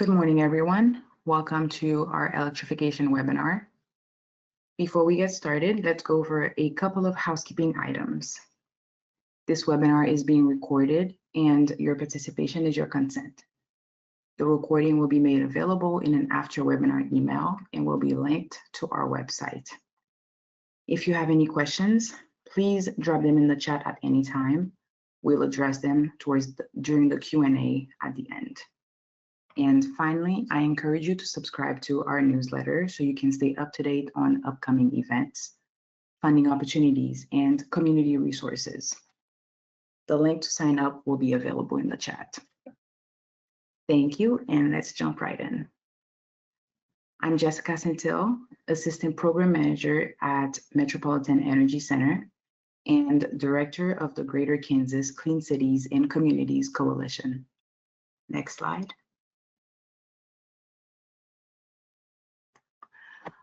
Good morning, everyone. Welcome to our electrification webinar. Before we get started, let's go over a couple of housekeeping items. This webinar is being recorded and your participation is your consent. The recording will be made available in an after webinar email and will be linked to our website. If you have any questions, please drop them in the chat at any time. We'll address them during the Q&A at the end. And finally, I encourage you to subscribe to our newsletter so you can stay up to date on upcoming events, funding opportunities, and community resources. The link to sign up will be available in the chat. Thank you, and let's jump right in. I'm Djessicka Saintil, Assistant Program Manager at Metropolitan Energy Center and Director of the Greater Kansas Clean Cities and Communities Coalition. Next slide.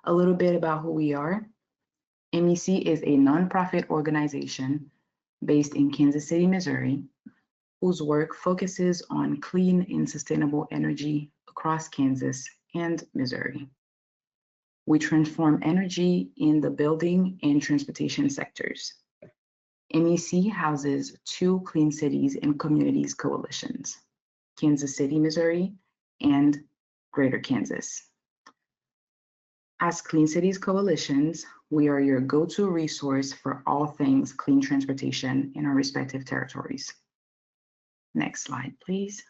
A little bit about who we are. MEC is a nonprofit organization based in Kansas City, Missouri, whose work focuses on clean and sustainable energy across Kansas and Missouri. We transform energy in the building and transportation sectors. MEC houses two Clean Cities and Communities coalitions, Kansas City, Missouri, and Greater Kansas. As Clean Cities coalitions, we are your go-to resource for all things clean transportation in our respective territories. Next slide, please.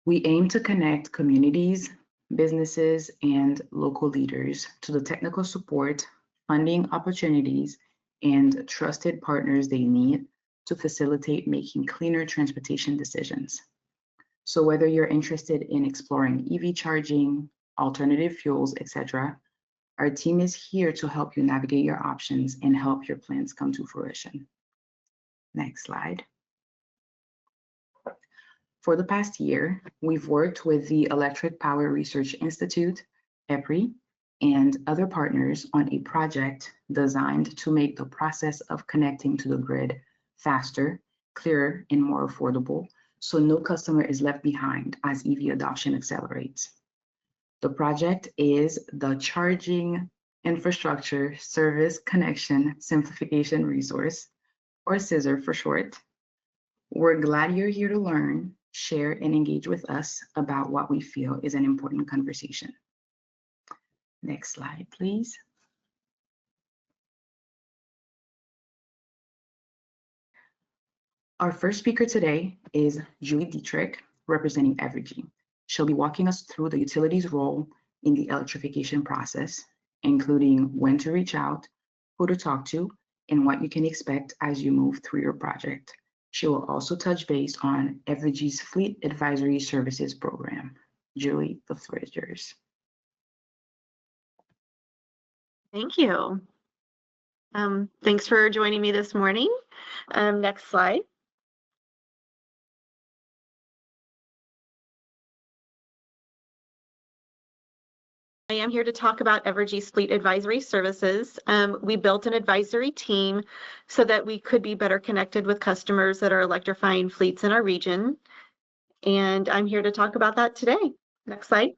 We aim to connect communities, businesses, and local leaders to the technical support, funding opportunities, and trusted partners they need to facilitate making cleaner transportation decisions. So whether you're interested in exploring EV charging, alternative fuels, etc., our team is here to help you navigate your options and help your plans come to fruition. Next slide. For the past year, we've worked with the Electric Power Research Institute, EPRI, and other partners on a project designed to make the process of connecting to the grid faster, clearer, and more affordable, so no customer is left behind as EV adoption accelerates. The project is the Charging Infrastructure Service Connection Simplification Resource, or CISR for short. We're glad you're here to learn, share, and engage with us about what we feel is an important conversation. Next slide, please. Our first speaker today is Dietrich, representing Evergy. She'll be walking us through the utility's role in the electrification process, including when to reach out, who to talk to, and what you can expect as you move through your project. She will also touch base on Evergy's Fleet Advisory Services program. Julie, the floor is yours. Thank you. Thanks for joining me this morning. Next slide. I am here to talk about Evergy's Fleet Advisory Services. We built an advisory team so that we could be better connected with customers that are electrifying fleets in our region. And I'm here to talk about that today. Next slide.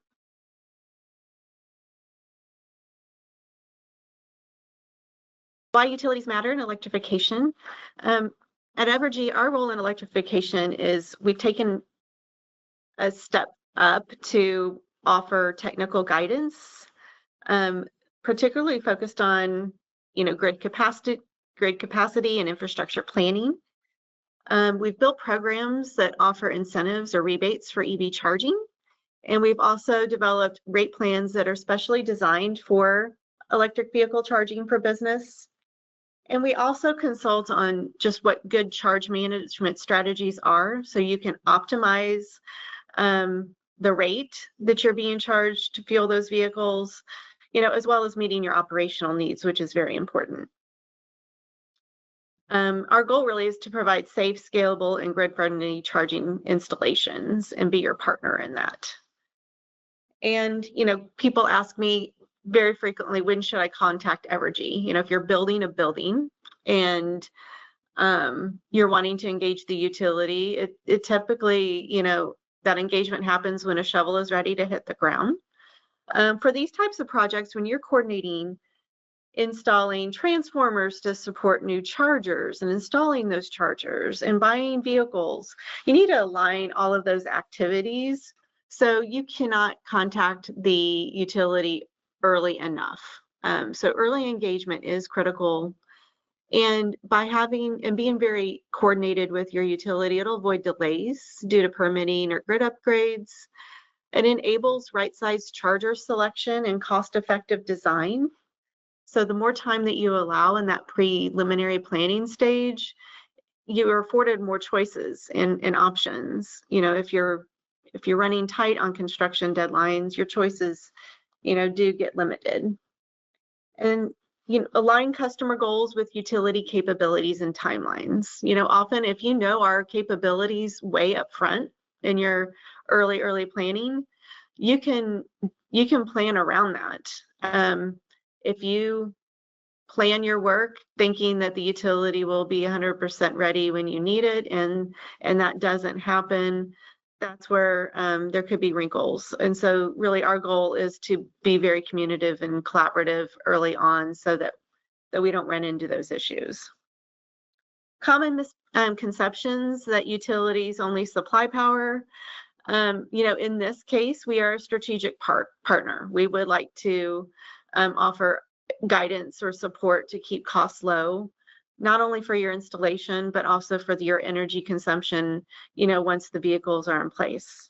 Why utilities matter in electrification. At Evergy, our role in electrification is we've taken a step up to offer technical guidance, particularly focused on, grid capacity and infrastructure planning. We've built programs that offer incentives or rebates for EV charging, and we've also developed rate plans that are specially designed for electric vehicle charging for business. And we also consult on just what good charge management strategies are, so you can optimize the rate that you're being charged to fuel those vehicles, as well as meeting your operational needs, which is very important. Our goal really is to provide safe, scalable, and grid-friendly charging installations and be your partner in that. And, people ask me very frequently, when should I contact Evergy? If you're building a building and you're wanting to engage the utility, it typically, that engagement happens when a shovel is ready to hit the ground. For these types of projects, when you're coordinating installing transformers to support new chargers and installing those chargers and buying vehicles, you need to align all of those activities so you cannot contact the utility early enough. So early engagement is critical. And by having and being very coordinated with your utility, it'll avoid delays due to permitting or grid upgrades. It enables right-sized charger selection and cost-effective design. So the more time that you allow in that preliminary planning stage, you are afforded more choices and options. You know, if you're running tight on construction deadlines, your choices, you know, do get limited. And you know, align customer goals with utility capabilities and timelines. You know, often if you know our capabilities way up front in your early planning, you can plan around that. If you plan your work thinking that the utility will be 100% ready when you need it, and that doesn't happen, that's where there could be wrinkles. And so really our goal is to be very communicative and collaborative early on so that we don't run into those issues. Common misconceptions that utilities only supply power. You know, in this case, we are a strategic partner. We would like to offer guidance or support to keep costs low, not only for your installation, but also for your energy consumption, you know, once the vehicles are in place.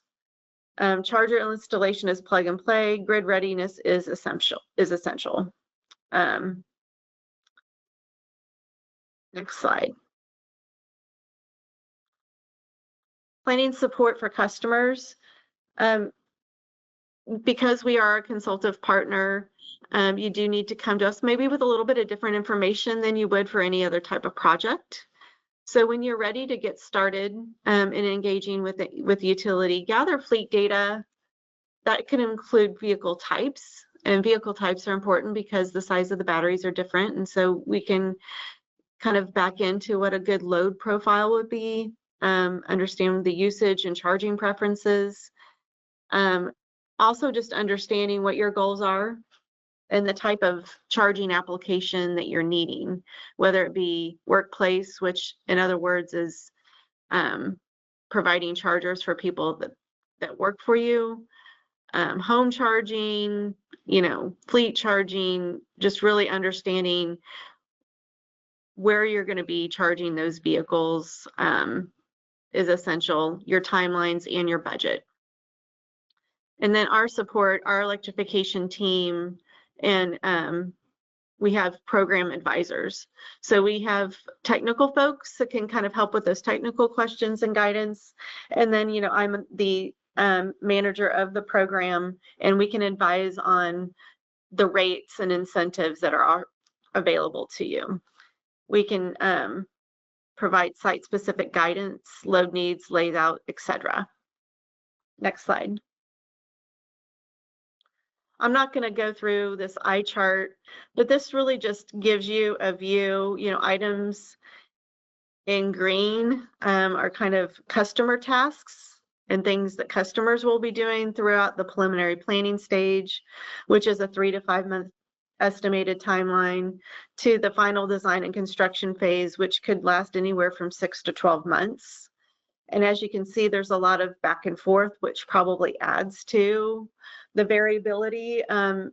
Charger installation is plug and play. Grid readiness is essential. Next slide. Planning support for customers. Because we are a consultative partner, you do need to come to us maybe with a little bit of different information than you would for any other type of project. So when you're ready to get started in engaging with the utility, gather fleet data. That can include vehicle types, and vehicle types are important because the size of the batteries are different, and so we can kind of back into what a good load profile would be, understand the usage and charging preferences. Also just understanding what your goals are and the type of charging application that you're needing, whether it be workplace, which in other words is providing chargers for people that work for you, home charging, you know, fleet charging, just really understanding where you're going to be charging those vehicles is essential, your timelines and your budget. And then our support, our electrification team, and we have program advisors. So we have technical folks that can kind of help with those technical questions and guidance. And then, you know, I'm the manager of the program, and we can advise on the rates and incentives that are available to you. We can provide site-specific guidance, load needs, layout, etc. Next slide. I'm not going to go through this eye chart, but this really just gives you a view. You know, items in green are kind of customer tasks and things that customers will be doing throughout the preliminary planning stage, which is a 3 to 5 month estimated timeline, to the final design and construction phase, which could last anywhere from 6 to 12 months. And as you can see, there's a lot of back and forth, which probably adds to the variability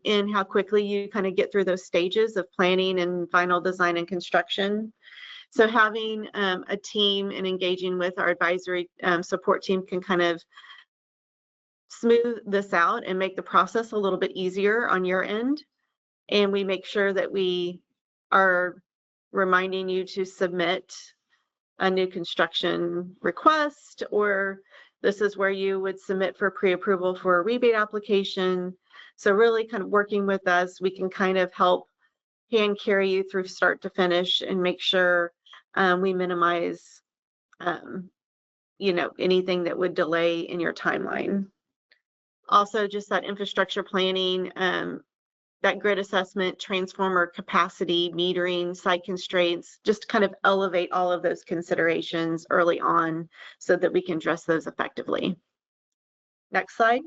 in how quickly you kind of get through those stages of planning and final design and construction. So having a team and engaging with our advisory support team can kind of smooth this out and make the process a little bit easier on your end. And we make sure that we are reminding you to submit a new construction request, or this is where you would submit for pre-approval for a rebate application. So really kind of working with us, we can kind of help hand carry you through start to finish and make sure we minimize you know, anything that would delay in your timeline. Also, just that infrastructure planning, that grid assessment, transformer capacity, metering, site constraints, just kind of elevate all of those considerations early on so that we can address those effectively. Next slide.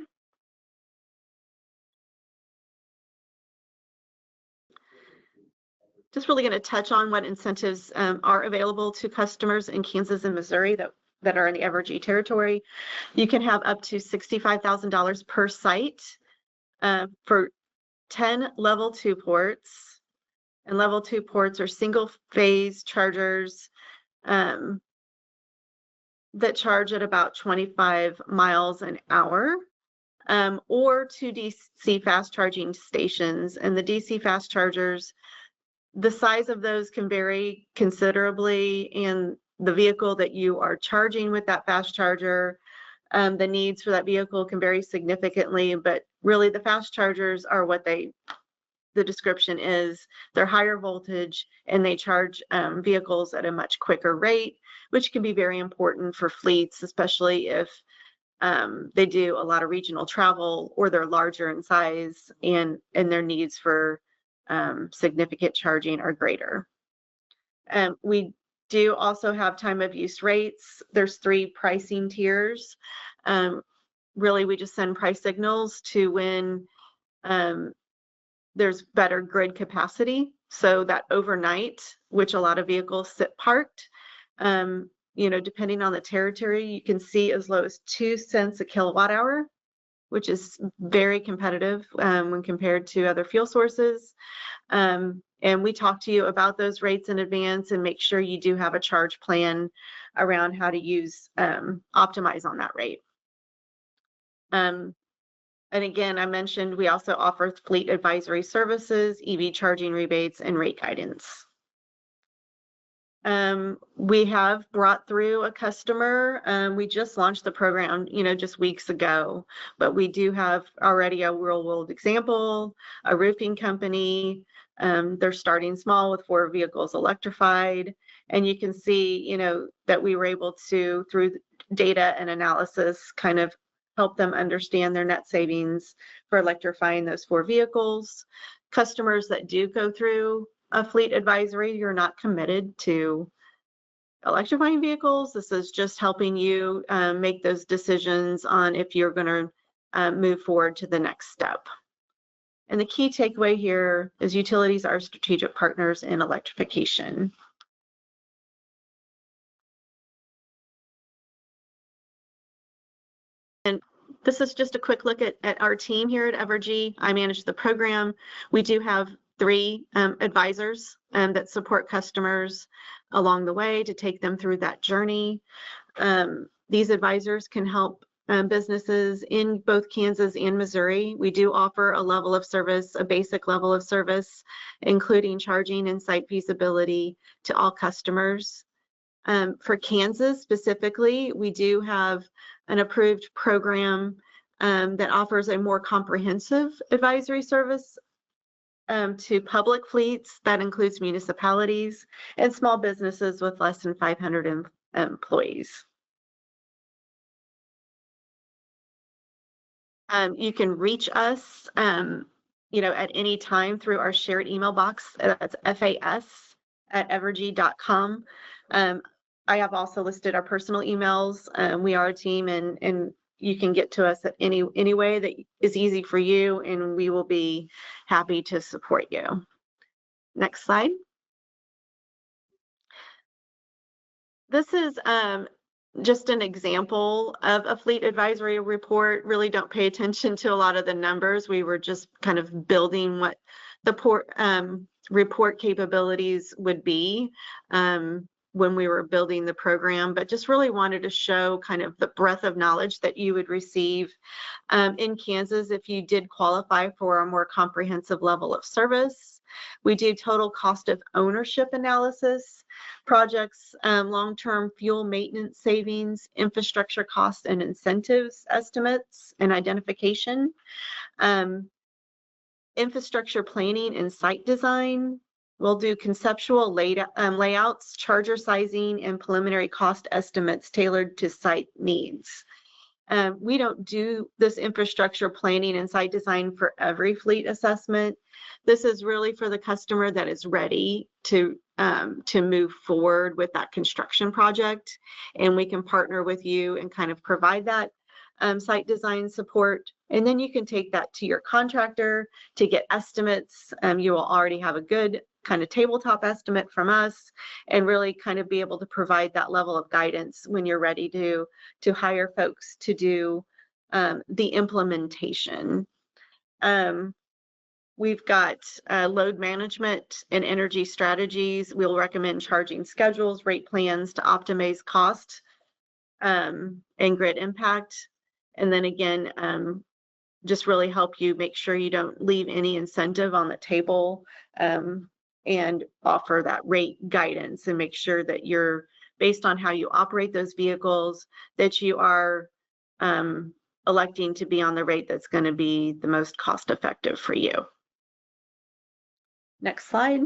Just really going to touch on what incentives are available to customers in Kansas and Missouri that are in the Evergy territory. You can have up to $65,000 per site for 10 level 2 ports. And level 2 ports are single phase chargers that charge at about 25 miles an hour, or 2 DC fast charging stations. And the DC fast chargers, the size of those can vary considerably, and the vehicle that you are charging with that fast charger, the needs for that vehicle can vary significantly, but really the fast chargers are what the description is. They're higher voltage and they charge vehicles at a much quicker rate, which can be very important for fleets, especially if they do a lot of regional travel or they're larger in size and their needs for significant charging are greater. We do also have time of use rates. There's 3 pricing tiers. Really, we just send price signals to when there's better grid capacity. So that overnight, which a lot of vehicles sit parked, depending on the territory, you can see as low as 2 cents a kilowatt hour, which is very competitive when compared to other fuel sources. And we talk to you about those rates in advance and make sure you do have a charge plan around how to optimize on that rate. And again, I mentioned we also offer fleet advisory services, EV charging rebates, and rate guidance. We have brought through a customer. We just launched the program, just weeks ago, but we do have already a real world example, a roofing company. They're starting small with 4 vehicles electrified. And you can see, that we were able to, through data and analysis, kind of help them understand their net savings for electrifying those 4 vehicles. Customers that do go through a fleet advisory, you're not committed to electrifying vehicles. This is just helping you make those decisions on if you're going to move forward to the next step. And the key takeaway here is utilities are strategic partners in electrification. And this is just a quick look at our team here at Evergy. I manage the program. We do have 3 advisors that support customers along the way to take them through that journey. These advisors can help businesses in both Kansas and Missouri. We do offer a level of service, a basic level of service, including charging and site feasibility to all customers. For Kansas specifically, we do have an approved program that offers a more comprehensive advisory service to public fleets. That includes municipalities and small businesses with less than 500 employees. You can reach us, at any time through our shared email box. That's fas@evergy.com. I have also listed our personal emails. We are a team, and you can get to us at any way that is easy for you, and we will be happy to support you. Next slide. This is just an example of a fleet advisory report. Really don't pay attention to a lot of the numbers. We were just kind of building what the report capabilities would be when we were building the program, but just really wanted to show kind of the breadth of knowledge that you would receive in Kansas if you did qualify for a more comprehensive level of service. We do total cost of ownership analysis, projects, long-term fuel maintenance savings, infrastructure costs and incentives estimates and identification, infrastructure planning and site design. We'll do conceptual layouts, charger sizing, and preliminary cost estimates tailored to site needs. We don't do this infrastructure planning and site design for every fleet assessment. This is really for the customer that is ready to move forward with that construction project, and we can partner with you and kind of provide that site design support, and then you can take that to your contractor to get estimates. You will already have a good kind of tabletop estimate from us, and really kind of be able to provide that level of guidance when you're ready to hire folks to do the implementation. We've got load management and energy strategies. We'll recommend charging schedules, rate plans to optimize cost and grid impact. And then again, just really help you make sure you don't leave any incentive on the table, and offer that rate guidance and make sure that you're, based on how you operate those vehicles, that you are electing to be on the rate that's going to be the most cost effective for you. Next slide.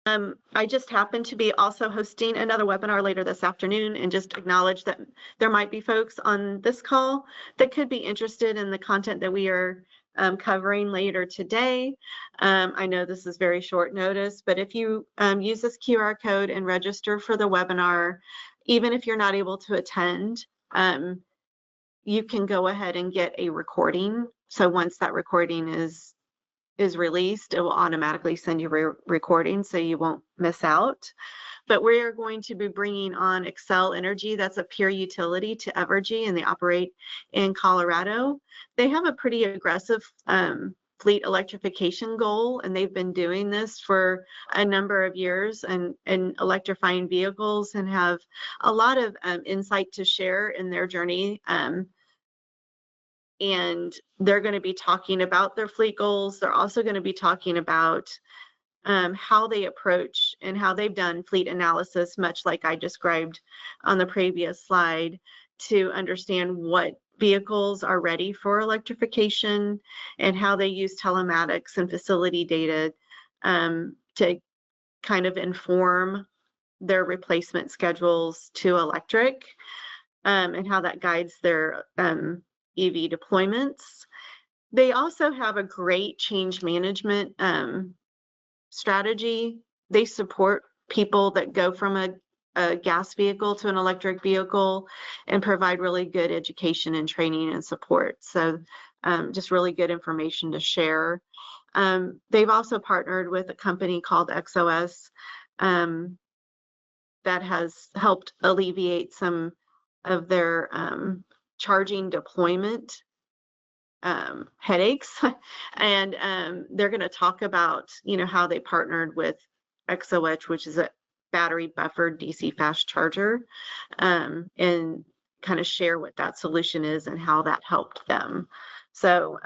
I just happen to be also hosting another webinar later this afternoon, and just acknowledge that there might be folks on this call that could be interested in the content that we are covering later today. I know this is very short notice, but if you use this QR code and register for the webinar, even if you're not able to attend, you can go ahead and get a recording. So once that recording is released, it will automatically send you a recording, so you won't miss out. But we are going to be bringing on Xcel Energy. That's a peer utility to Evergy, and they operate in Colorado. They have a pretty aggressive fleet electrification goal, and they've been doing this for a number of years and electrifying vehicles, and have a lot of insight to share in their journey. And they're going to be talking about their fleet goals. They're also going to be talking about how they approach and how they've done fleet analysis, much like I described on the previous slide, to understand what vehicles are ready for electrification, and how they use telematics and facility data to kind of inform their replacement schedules to electric, and how that guides their EV deployments. They also have a great change management strategy. They support people that go from a gas vehicle to an electric vehicle, and provide really good education and training and support. So just really good information to share. They've also partnered with a company called XOS that has helped alleviate some of their charging deployment headaches. And they're going to talk about, how they partnered with XOH, which is a battery buffered DC fast charger, and kind of share what that solution is and how that helped them. So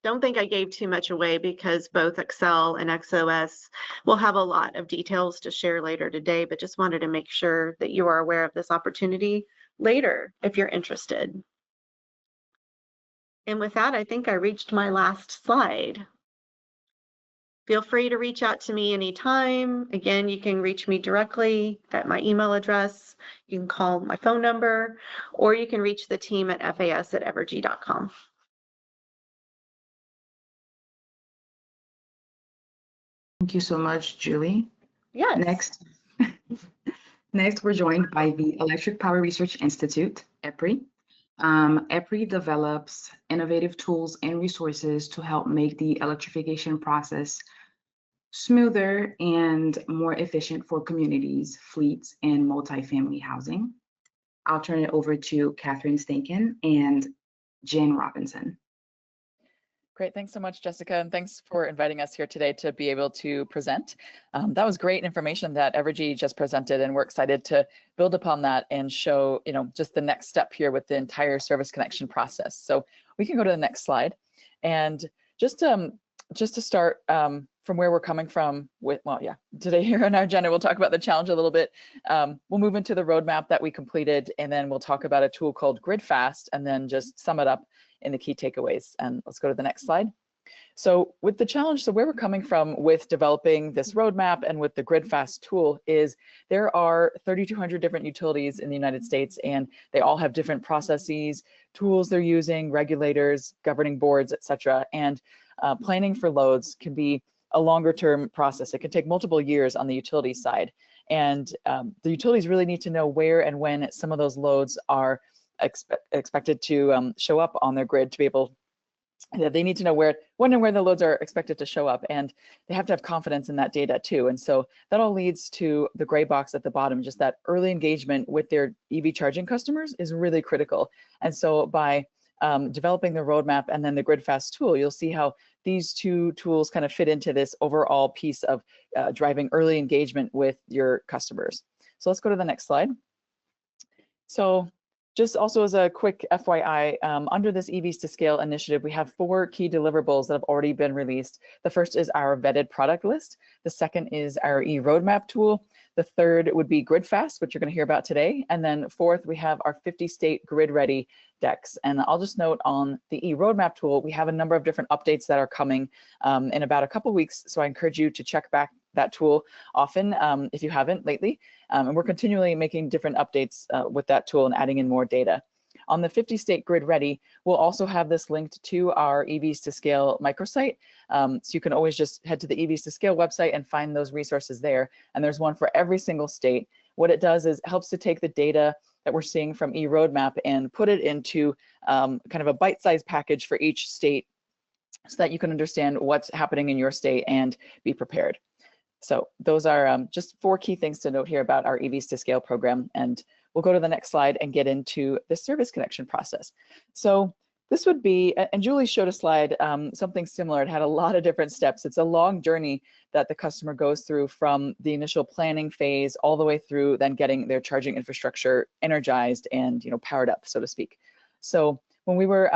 don't think I gave too much away, because both Xcel and XOS will have a lot of details to share later today, but just wanted to make sure that you are aware of this opportunity later if you're interested. And with that, I think I reached my last slide. Feel free to reach out to me anytime. Again, you can reach me directly at my email address. You can call my phone number, or you can reach the team at fas@evergy.com. Thank you so much, Julie. Yes. Next, we're joined by the Electric Power Research Institute, EPRI. EPRI develops innovative tools and resources to help make the electrification process smoother and more efficient for communities, fleets, and multifamily housing. I'll turn it over to Katherine Stainken and Jen Robinson. Great, thanks so much, Jessica, and thanks for inviting us here today to be able to present. That was great information that Evergy just presented, and we're excited to build upon that and show, just the next step here with the entire service connection process. So we can go to the next slide, and just to start from where we're coming from with, today here on our agenda, we'll talk about the challenge a little bit. We'll move into the roadmap that we completed, and then we'll talk about a tool called GridFast, and then just sum it up in the key takeaways. And let's go to the next slide. So with the challenge, so where we're coming from with developing this roadmap and with the GridFast tool is there are 3,200 different utilities in the United States, and they all have different processes, tools they're using, regulators, governing boards, etc. And planning for loads can be a longer term process. It can take multiple years on the utility side. And the utilities really need to know where and when some of those loads are expected to show up on their grid to be able. They need to know when and where the loads are expected to show up, and they have to have confidence in that data too. And so that all leads to the gray box at the bottom, just that early engagement with their EV charging customers is really critical. And so by developing the roadmap and then the GridFast tool, you'll see how these two tools kind of fit into this overall piece of driving early engagement with your customers. So let's go to the next slide. So just also as a quick FYI, under this EVs to Scale initiative, we have 4 key deliverables that have already been released. The first is our vetted product list. The second is our e-roadmap tool. The third would be GridFast, which you're going to hear about today. And then fourth, we have our 50-state grid-ready decks. And I'll just note on the e-roadmap tool, we have a number of different updates that are coming in about a couple weeks. So I encourage you to check back that tool often if you haven't lately. And we're continually making different updates with that tool and adding in more data. On the 50-state grid ready, we'll also have this linked to our EVs to Scale microsite. So you can always just head to the EVs to Scale website and find those resources there. And there's one for every single state. What it does is helps to take the data that we're seeing from eRoadmap and put it into kind of a bite-sized package for each state so that you can understand what's happening in your state and be prepared. So those are just 4 key things to note here about our EVs to Scale program. And we'll go to the next slide and get into the service connection process. So this would be, and Julie showed a slide, something similar. It had a lot of different steps. It's a long journey that the customer goes through from the initial planning phase all the way through then getting their charging infrastructure energized and powered up, so to speak. So when we were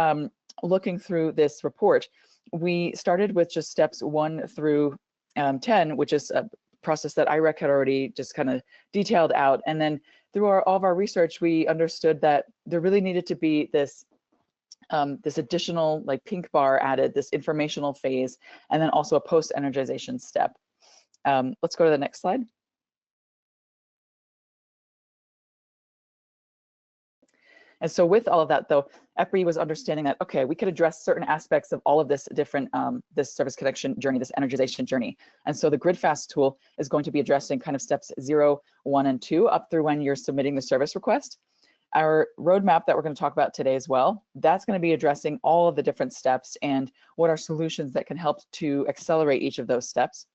looking through this report, we started with just steps 1 through 10, which is a process that IREC had already just kind of detailed out. And then through all of our research, we understood that there really needed to be this this additional pink bar added, this informational phase, and then also a post-energization step. Let's go to the next slide. And so with all of that, though, EPRI was understanding that, okay, we could address certain aspects of all of this different, this service connection journey, this energization journey. And so the GridFast tool is going to be addressing kind of steps 0, 1, and 2 up through when you're submitting the service request. Our roadmap that we're going to talk about today as well, that's going to be addressing all of the different steps and what are solutions that can help to accelerate each of those steps.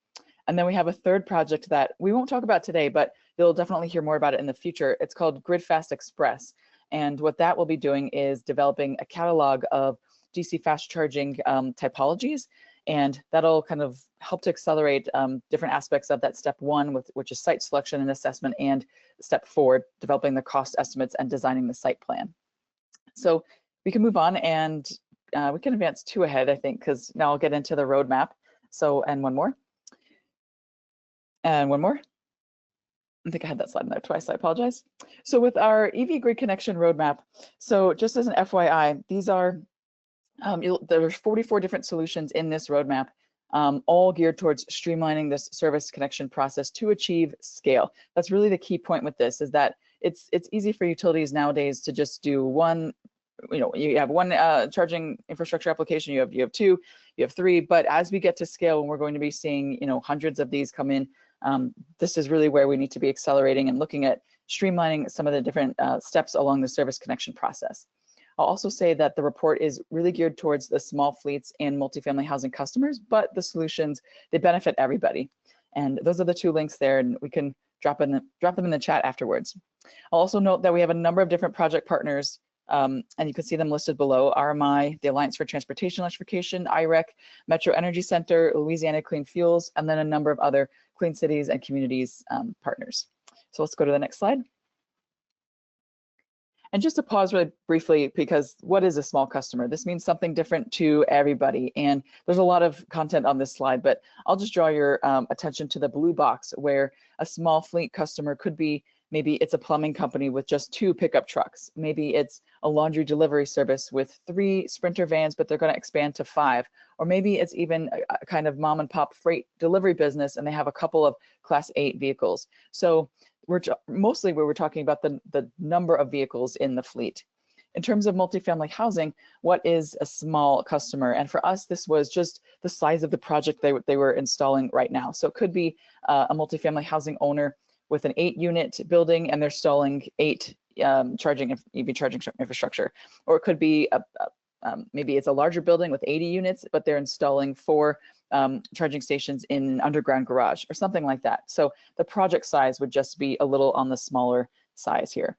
And then we have a third project that we won't talk about today, but you'll definitely hear more about it in the future. It's called GridFast Express. And what that will be doing is developing a catalog of DC fast charging typologies, and that'll kind of help to accelerate different aspects of that step 1, which is site selection and assessment, and step 4, developing the cost estimates and designing the site plan. So we can move on, and we can advance 2 ahead, I think, because now I'll get into the roadmap. So, and one more. And one more. I think I had that slide in there twice, I apologize. So with our EV grid connection roadmap, so just as an FYI, these are, there's 44 different solutions in this roadmap, all geared towards streamlining this service connection process to achieve scale. That's really the key point with this, is that it's easy for utilities nowadays to just do one, you have one charging infrastructure application, you have 2, you have 3, but as we get to scale, and we're going to be seeing hundreds of these come in, this is really where we need to be accelerating and looking at streamlining some of the different steps along the service connection process. I'll also say that the report is really geared towards the small fleets and multifamily housing customers, but the solutions, they benefit everybody. And those are the 2 links there, and we can drop them in the chat afterwards. I'll also note that we have a number of different project partners, and you can see them listed below: RMI, the Alliance for Transportation Electrification, IREC, Metro Energy Center, Louisiana Clean Fuels, and then a number of other Clean Cities and Communities partners. So let's go to the next slide. And just to pause really briefly, because what is a small customer? This means something different to everybody. And there's a lot of content on this slide, but I'll just draw your attention to the blue box, where a small fleet customer could be, maybe it's a plumbing company with just 2 pickup trucks. Maybe it's a laundry delivery service with 3 Sprinter vans, but they're going to expand to 5. Or maybe it's even a kind of mom and pop freight delivery business, and they have a couple of Class 8 vehicles. So mostly we're talking about the number of vehicles in the fleet. In terms of multifamily housing, what is a small customer? And for us, this was just the size of the project they were installing right now. So it could be a multifamily housing owner with an 8-unit building and they're installing 8 EV charging infrastructure. Or it could be maybe it's a larger building with 80 units, but they're installing 4 charging stations in an underground garage or something like that. So the project size would just be a little on the smaller size here.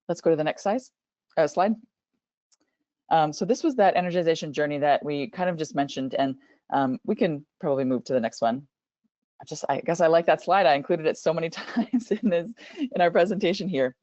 Let's go to the next slide. So this was that energization journey that we kind of just mentioned, and we can probably move to the next one. I guess I like that slide. I included it so many times in our presentation here.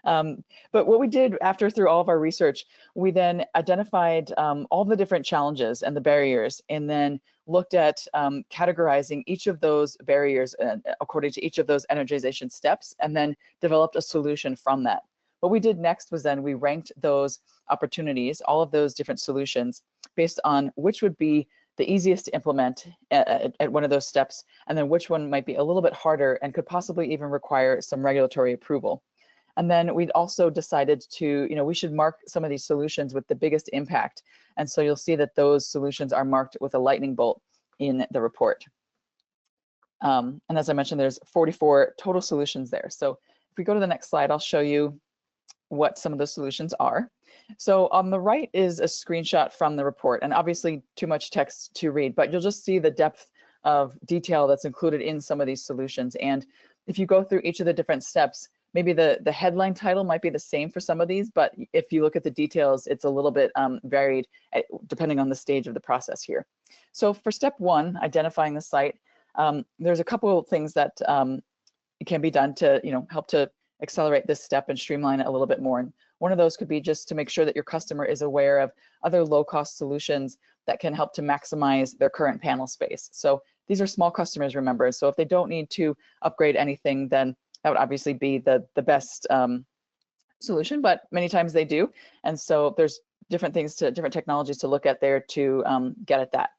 But what we did through all of our research, we then identified all the different challenges and the barriers, and then looked at categorizing each of those barriers according to each of those energization steps, and then developed a solution from that. What we did next was then we ranked those opportunities, all of those different solutions, based on which would be the easiest to implement at one of those steps, and then which one might be a little bit harder and could possibly even require some regulatory approval. And then we'd also decided to, we should mark some of these solutions with the biggest impact. And so you'll see that those solutions are marked with a lightning bolt in the report. And as I mentioned, there's 44 total solutions there. So if we go to the next slide, I'll show you what some of those solutions are. So on the right is a screenshot from the report, and obviously too much text to read, but you'll just see the depth of detail that's included in some of these solutions. And if you go through each of the different steps, maybe the headline title might be the same for some of these, but if you look at the details, it's a little bit varied depending on the stage of the process here. So for step 1, identifying the site, there's a couple of things that can be done to help to accelerate this step and streamline it a little bit more. And one of those could be just to make sure that your customer is aware of other low-cost solutions that can help to maximize their current panel space. So these are small customers, remember, so if they don't need to upgrade anything, then that would obviously be the best solution, but many times they do. And so there's different technologies to look at there to get at that.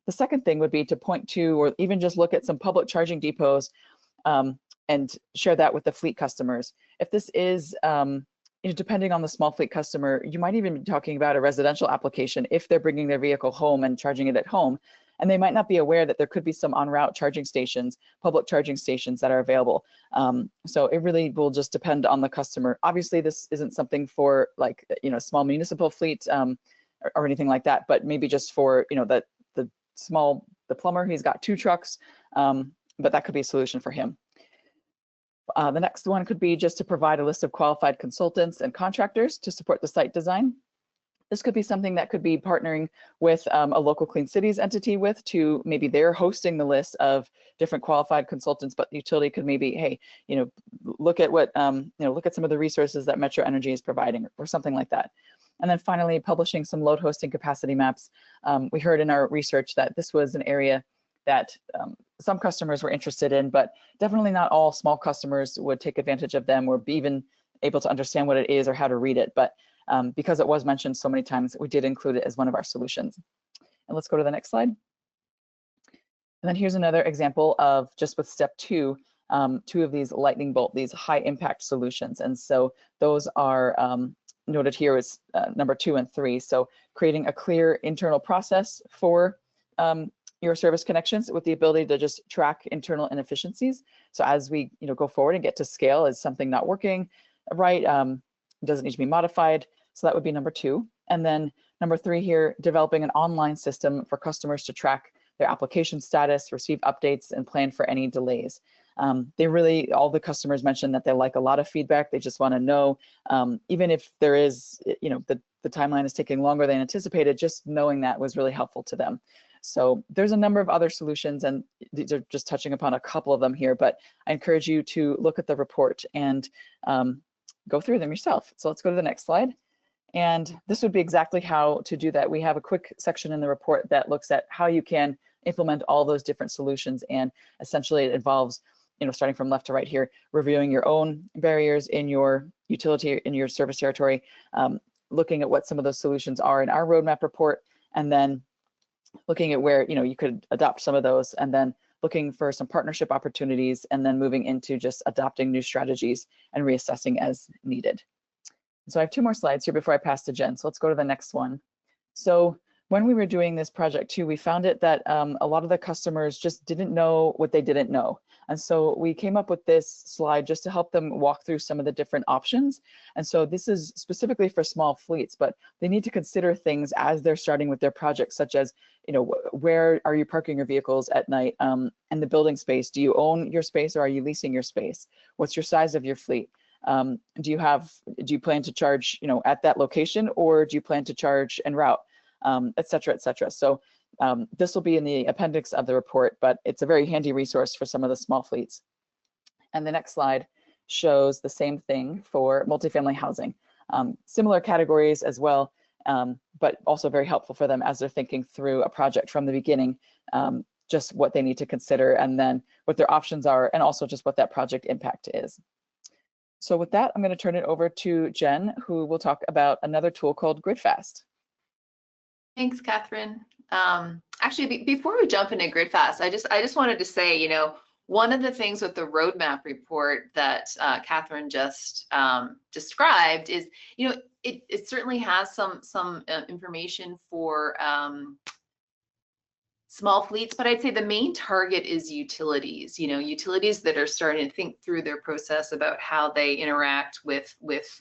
The second thing would be to point to, or even just look at some public charging depots and share that with the fleet customers. If this is, depending on the small fleet customer, you might even be talking about a residential application if they're bringing their vehicle home and charging it at home. And they might not be aware that there could be some en route charging stations, public charging stations that are available. So it really will just depend on the customer. Obviously, this isn't something for like, small municipal fleet or anything like that, but maybe just for, the plumber, he's got 2 trucks, but that could be a solution for him. The next one could be just to provide a list of qualified consultants and contractors to support the site design. This could be something that could be partnering with a local Clean Cities entity to maybe they're hosting the list of different qualified consultants, but the utility could maybe, hey, look at what, look at some of the resources that Metro Energy is providing or something like that. And then finally, publishing some load hosting capacity maps. We heard in our research that this was an area that some customers were interested in, but definitely not all small customers would take advantage of them or be even able to understand what it is or how to read it. But because it was mentioned so many times, we did include it as one of our solutions. And let's go to the next slide. And then here's another example of just with step 2, 2 of these lightning bolt, these high impact solutions. And so those are noted here as number 2 and 3. So creating a clear internal process for your service connections with the ability to just track internal inefficiencies. So as we go forward and get to scale, is something not working right? Doesn't need to be modified. So that would be number 2. And then number 3 here, developing an online system for customers to track their application status, receive updates, and plan for any delays. All the customers mentioned that they like a lot of feedback. They just want to know, even if there is, the timeline is taking longer than anticipated, just knowing that was really helpful to them. So there's a number of other solutions, and these are just touching upon a couple of them here, but I encourage you to look at the report and go through them yourself. So let's go to the next slide. And this would be exactly how to do that. We have a quick section in the report that looks at how you can implement all those different solutions. And essentially it involves, starting from left to right here, reviewing your own barriers in your utility, in your service territory, looking at what some of those solutions are in our roadmap report, and then looking at where, you could adopt some of those, and then looking for some partnership opportunities, and then moving into just adopting new strategies and reassessing as needed. So I have 2 more slides here before I pass to Jen. So let's go to the next one. So when we were doing this project too, we found it that a lot of the customers just didn't know what they didn't know. And so we came up with this slide just to help them walk through some of the different options. And so this is specifically for small fleets, but they need to consider things as they're starting with their projects, such as, where are you parking your vehicles at night, and the building space? Do you own your space or are you leasing your space? What's your size of your fleet? Do you plan to charge, at that location, or do you plan to charge en route, et cetera, et cetera. So this will be in the appendix of the report, but it's a very handy resource for some of the small fleets. And the next slide shows the same thing for multifamily housing. Similar categories as well, but also very helpful for them as they're thinking through a project from the beginning, just what they need to consider, and then what their options are, and also just what that project impact is. So with that, I'm going to turn it over to Jen, who will talk about another tool called GridFast. Thanks, Katherine. Actually, before we jump into GridFast, I just wanted to say, one of the things with the roadmap report that Katherine just described is, it certainly has some information for small fleets, but I'd say the main target is utilities, utilities that are starting to think through their process about how they interact with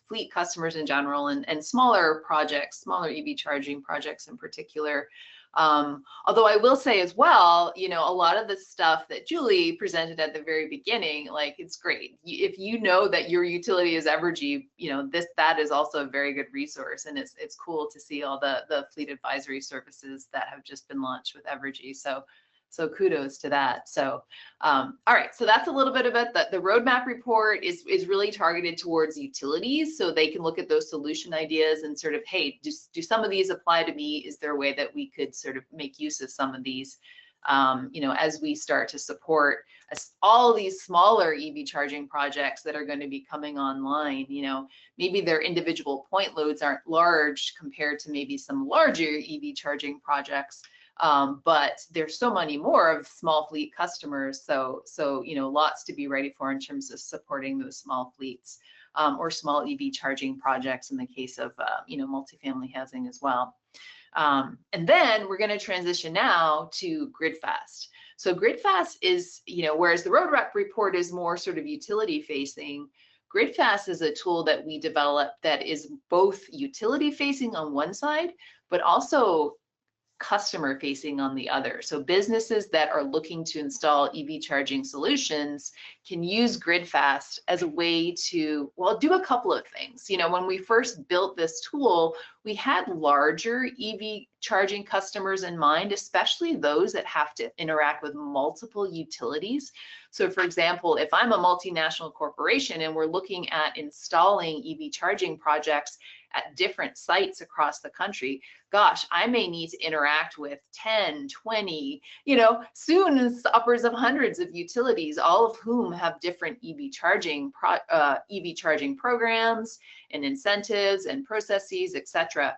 fleet customers in general, and smaller projects, smaller EV charging projects in particular. Although I will say as well, a lot of the stuff that Julie presented at the very beginning, it's great. If you know that your utility is Evergy, that is also a very good resource, and it's cool to see all the fleet advisory services that have just been launched with Evergy. So kudos to that. So, all right, so that's a little bit about the roadmap report is really targeted towards utilities, so they can look at those solution ideas and sort of, hey, do some of these apply to me? Is there a way that we could sort of make use of some of these, as we start to support all these smaller EV charging projects that are going to be coming online? Maybe their individual point loads aren't large compared to maybe some larger EV charging projects. But there's so many more of small fleet customers, so lots to be ready for in terms of supporting those small fleets, or small EV charging projects in the case of multifamily housing as well. And then we're going to transition now to GridFast. So GridFast is, whereas the roadmap report is more sort of utility facing, GridFast is a tool that we developed that is both utility facing on one side, but also customer facing on the other. So businesses that are looking to install EV charging solutions can use GridFast as a way to, do a couple of things. When we first built this tool, we had larger EV charging customers in mind, especially those that have to interact with multiple utilities. So for example, if I'm a multinational corporation and we're looking at installing EV charging projects at different sites across the country, gosh, I may need to interact with 10, 20, soon it's upwards of hundreds of utilities, all of whom have different EV charging programs and incentives and processes, etc.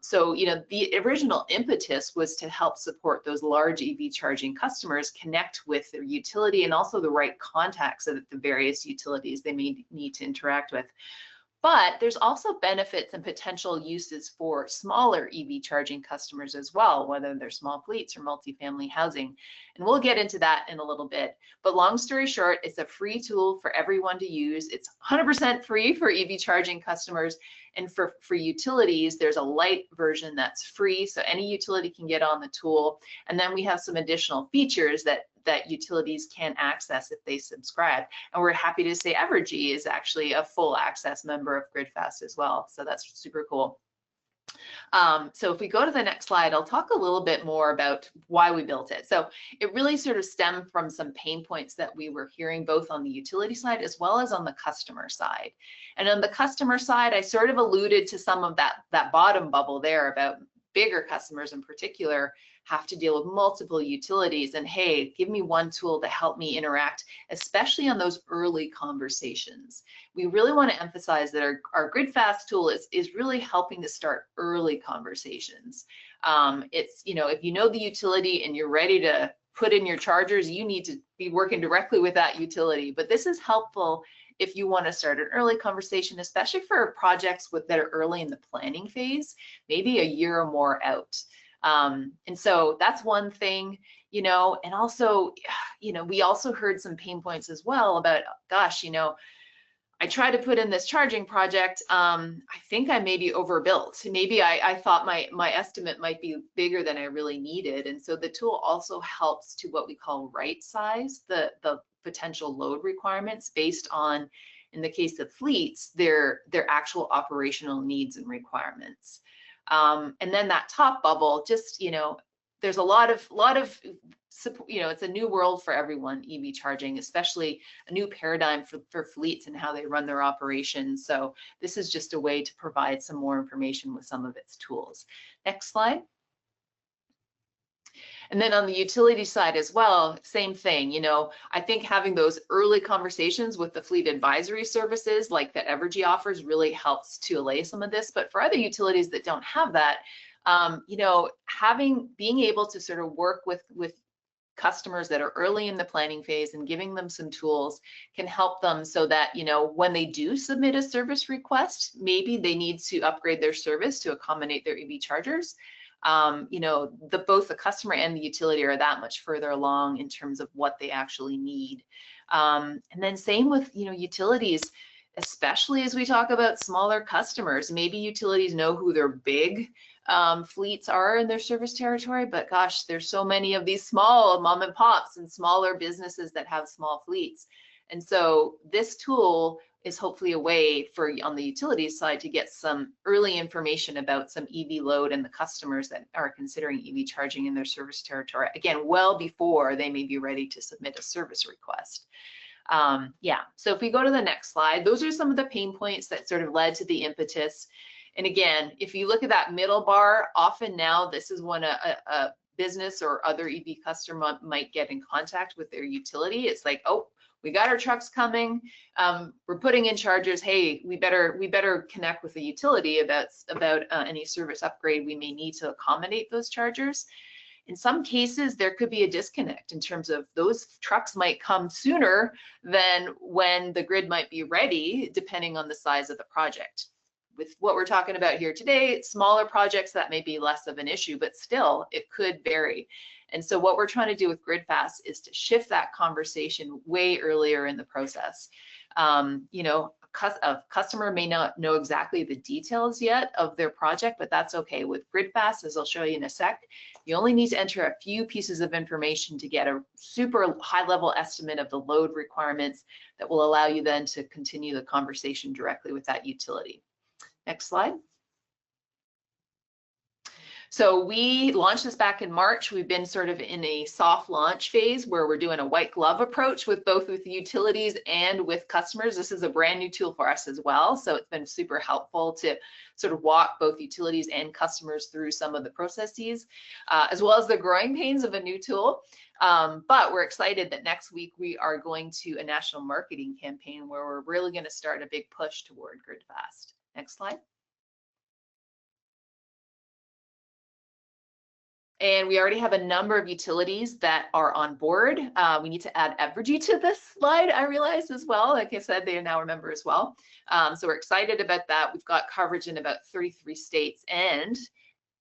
So, the original impetus was to help support those large EV charging customers connect with their utility and also the right contacts of the various utilities they may need to interact with. But there's also benefits and potential uses for smaller EV charging customers as well, whether they're small fleets or multifamily housing. And we'll get into that in a little bit. But long story short, it's a free tool for everyone to use. It's 100% free for EV charging customers. And for utilities, there's a light version that's free, so any utility can get on the tool. And then we have some additional features that utilities can access if they subscribe. And we're happy to say Evergy is actually a full access member of GridFast as well. So that's super cool. So if we go to the next slide, I'll talk a little bit more about why we built it. So it really sort of stemmed from some pain points that we were hearing both on the utility side as well as on the customer side. And on the customer side, I sort of alluded to some of that bottom bubble there about bigger customers in particular have to deal with multiple utilities, and hey, give me one tool to help me interact, especially on those early conversations. We really want to emphasize that our GridFast tool is really helping to start early conversations. It's, if you know the utility and you're ready to put in your chargers, you need to be working directly with that utility. But this is helpful if you want to start an early conversation, especially for projects that are early in the planning phase, maybe a year or more out. And so that's one thing, you know, and also, you know, we also heard some pain points as well about, gosh, you know, I tried to put in this charging project. I think I maybe overbuilt. Maybe I thought my estimate might be bigger than I really needed. And so the tool also helps to what we call right size the potential load requirements based on, in the case of fleets, their actual operational needs and requirements. And then that top bubble, just, you know, there's a lot of you know, it's a new world for everyone, EV charging, especially a new paradigm for fleets and how they run their operations. So this is just a way to provide some more information with some of its tools. Next slide. And then on the utility side as well, same thing, you know, I think having those early conversations with the fleet advisory services like that Evergy offers really helps to allay some of this. But for other utilities that don't have that, you know, being able to sort of work with customers that are early in the planning phase and giving them some tools can help them so that, you know, when they do submit a service request, maybe they need to upgrade their service to accommodate their EV chargers. You know, both the customer and the utility are that much further along in terms of what they actually need. And then same with, you know, utilities, especially as we talk about smaller customers. Maybe utilities know who their big fleets are in their service territory, but gosh, there's so many of these small mom and pops and smaller businesses that have small fleets. And so this tool is hopefully a way for, on the utility side, to get some early information about some EV load and the customers that are considering EV charging in their service territory, again, well before they may be ready to submit a service request. Yeah, so if we go to the next slide, those are some of the pain points that sort of led to the impetus. And again, if you look at that middle bar, often now this is when a business or other EV customer might get in contact with their utility. It's like, oh, we got our trucks coming, we're putting in chargers. Hey, we better connect with the utility about any service upgrade we may need to accommodate those chargers. In some cases, there could be a disconnect in terms of those trucks might come sooner than when the grid might be ready, depending on the size of the project. With what we're talking about here today, smaller projects, that may be less of an issue, but still it could vary. And so what we're trying to do with GridFast is to shift that conversation way earlier in the process. You know, a customer may not know exactly the details yet of their project, but that's okay. With GridFast, as I'll show you in a sec, you only need to enter a few pieces of information to get a super high level estimate of the load requirements that will allow you then to continue the conversation directly with that utility. Next slide. So we launched this back in March. We've been sort of in a soft launch phase where we're doing a white glove approach with both with utilities and with customers. This is a brand new tool for us as well. So it's been super helpful to sort of walk both utilities and customers through some of the processes, as well as the growing pains of a new tool. But we're excited that next week we are going to a national marketing campaign where we're really going to start a big push toward GridFast. Next slide. And we already have a number of utilities that are on board. We need to add Evergy to this slide, I realized as well. Like I said, they are now a member as well. So we're excited about that. We've got coverage in about 33 states. And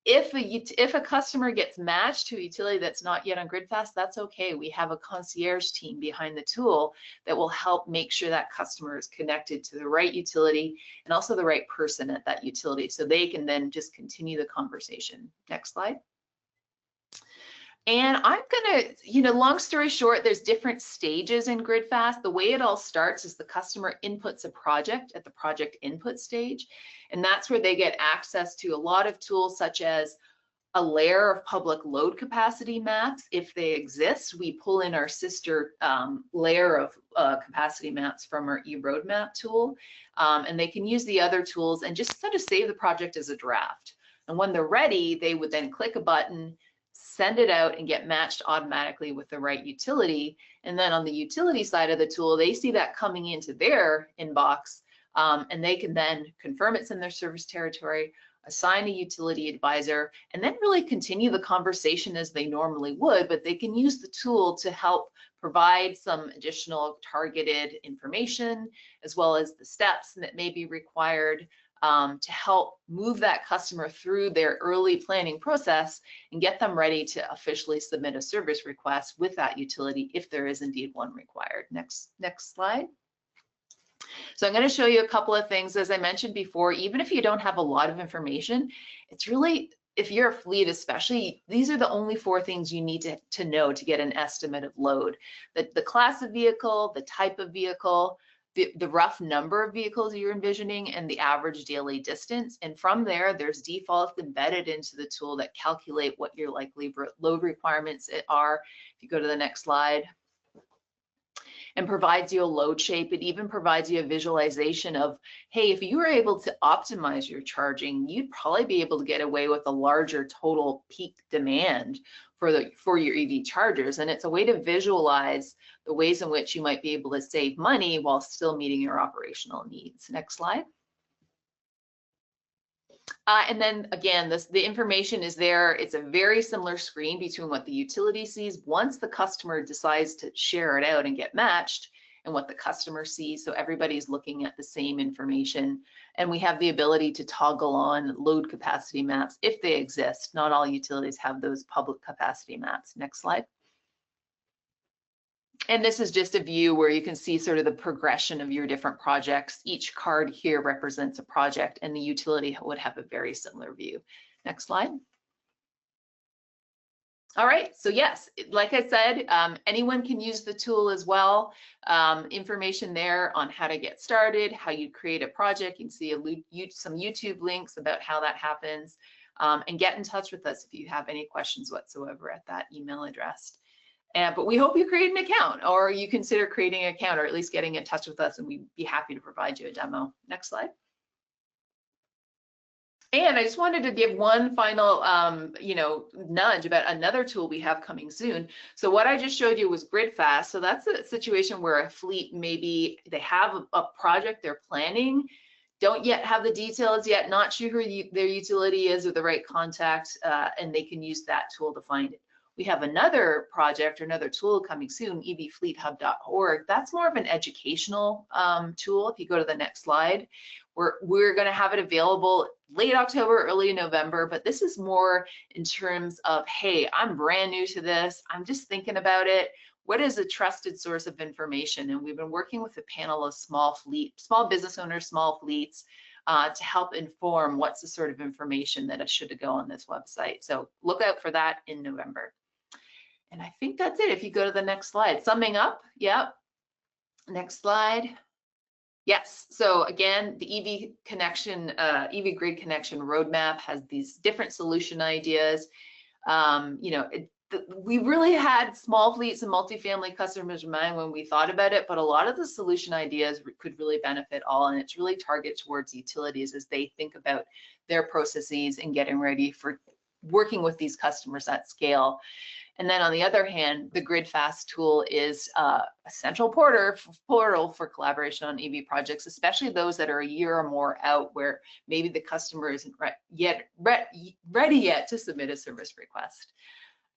if a customer gets matched to a utility that's not yet on GridFast, that's okay. We have a concierge team behind the tool that will help make sure that customer is connected to the right utility and also the right person at that utility, so they can then just continue the conversation. Next slide. And I'm gonna, long story short, there's different stages in GridFast. The way it all starts is the customer inputs a project at the project input stage. And that's where they get access to a lot of tools such as a layer of public load capacity maps. If they exist, we pull in our sister layer of capacity maps from our eRoadmap tool. And they can use the other tools and just sort of save the project as a draft. And when they're ready, they would then click a button, send it out, and get matched automatically with the right utility. And then on the utility side of the tool, they see that coming into their inbox, and they can then confirm it's in their service territory, assign a utility advisor, and then really continue the conversation as they normally would, but they can use the tool to help provide some additional targeted information, as well as the steps that may be required, to help move that customer through their early planning process and get them ready to officially submit a service request with that utility if there is indeed one required. Next slide. So I'm going to show you a couple of things. As I mentioned before, even if you don't have a lot of information, it's really, if you're a fleet especially, these are the only 4 things you need to know to get an estimate of load. The class of vehicle, the type of vehicle, the rough number of vehicles you're envisioning, and the average daily distance. And from there, there's defaults embedded into the tool that calculate what your likely load requirements are. If you go to the next slide. And provides you a load shape. It even provides you a visualization of, hey, if you were able to optimize your charging, you'd probably be able to get away with a larger total peak demand for your EV chargers. And it's a way to visualize the ways in which you might be able to save money while still meeting your operational needs. Next slide. And then again, the information is there. It's a very similar screen between what the utility sees once the customer decides to share it out and get matched, and what the customer sees. So everybody's looking at the same information. And we have the ability to toggle on load capacity maps if they exist. Not all utilities have those public capacity maps. Next slide. And this is just a view where you can see sort of the progression of your different projects. Each card here represents a project, and the utility would have a very similar view. Next slide. All right, so yes, like I said, anyone can use the tool as well. Information there on how to get started, how you create a project. You can see some YouTube links about how that happens, and get in touch with us if you have any questions whatsoever at that email address. But we hope you create an account, or you consider creating an account, or at least getting in touch with us, and we'd be happy to provide you a demo. Next slide. And I just wanted to give one final, nudge about another tool we have coming soon. So what I just showed you was GridFast. So that's a situation where a fleet, maybe they have a project they're planning, don't yet have the details yet, not sure who their utility is or the right contact, and they can use that tool to find it. We have another project or another tool coming soon, evfleethub.org. That's more of an educational tool. If you go to the next slide, we're going to have it available late October, early November, but this is more in terms of, hey, I'm brand new to this. I'm just thinking about it. What is a trusted source of information? And we've been working with a panel of small business owners, small fleets, to help inform what's the sort of information that should go on this website. So look out for that in November. And I think that's it. If you go to the next slide, summing up, yep. Next slide. Yes, so again, the EV connection, EV grid connection roadmap has these different solution ideas. We really had small fleets and multifamily customers in mind when we thought about it, but a lot of the solution ideas could really benefit all, and it's really targeted towards utilities as they think about their processes and getting ready for working with these customers at scale. And then on the other hand, the GridFast tool is a central portal for collaboration on EV projects, especially those that are a year or more out, where maybe the customer isn't ready yet to submit a service request.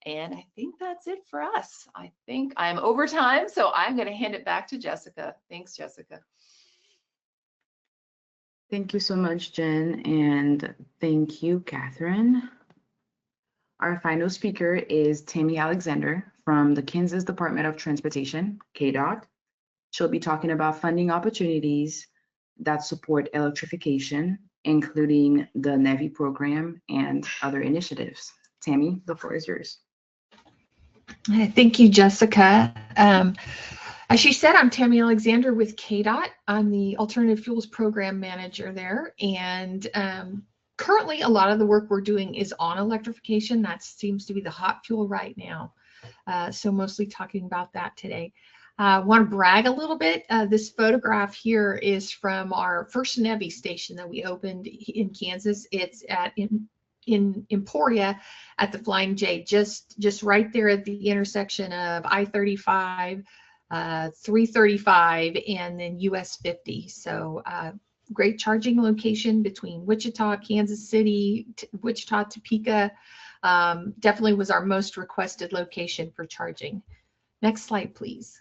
And I think that's it for us. I think I'm over time, so I'm going to hand it back to Djessicka. Thanks, Djessicka. Thank you so much, Jen, and thank you, Katherine. Our final speaker is Tami Alexander from the Kansas Department of Transportation, KDOT. She'll be talking about funding opportunities that support electrification, including the NEVI program and other initiatives. Tami, the floor is yours. Thank you, Djessicka. As she said, I'm Tami Alexander with KDOT. I'm the Alternative Fuels Program Manager there, and currently, a lot of the work we're doing is on electrification. That seems to be the hot fuel right now. So mostly talking about that today. I want to brag a little bit. This photograph here is from our first NEVI station that we opened in Kansas. It's in Emporia at the Flying J, just right there at the intersection of I-35, 335, and then US 50. So great charging location between Wichita, Kansas City, Wichita, Topeka. Definitely was our most requested location for charging. Next slide, please.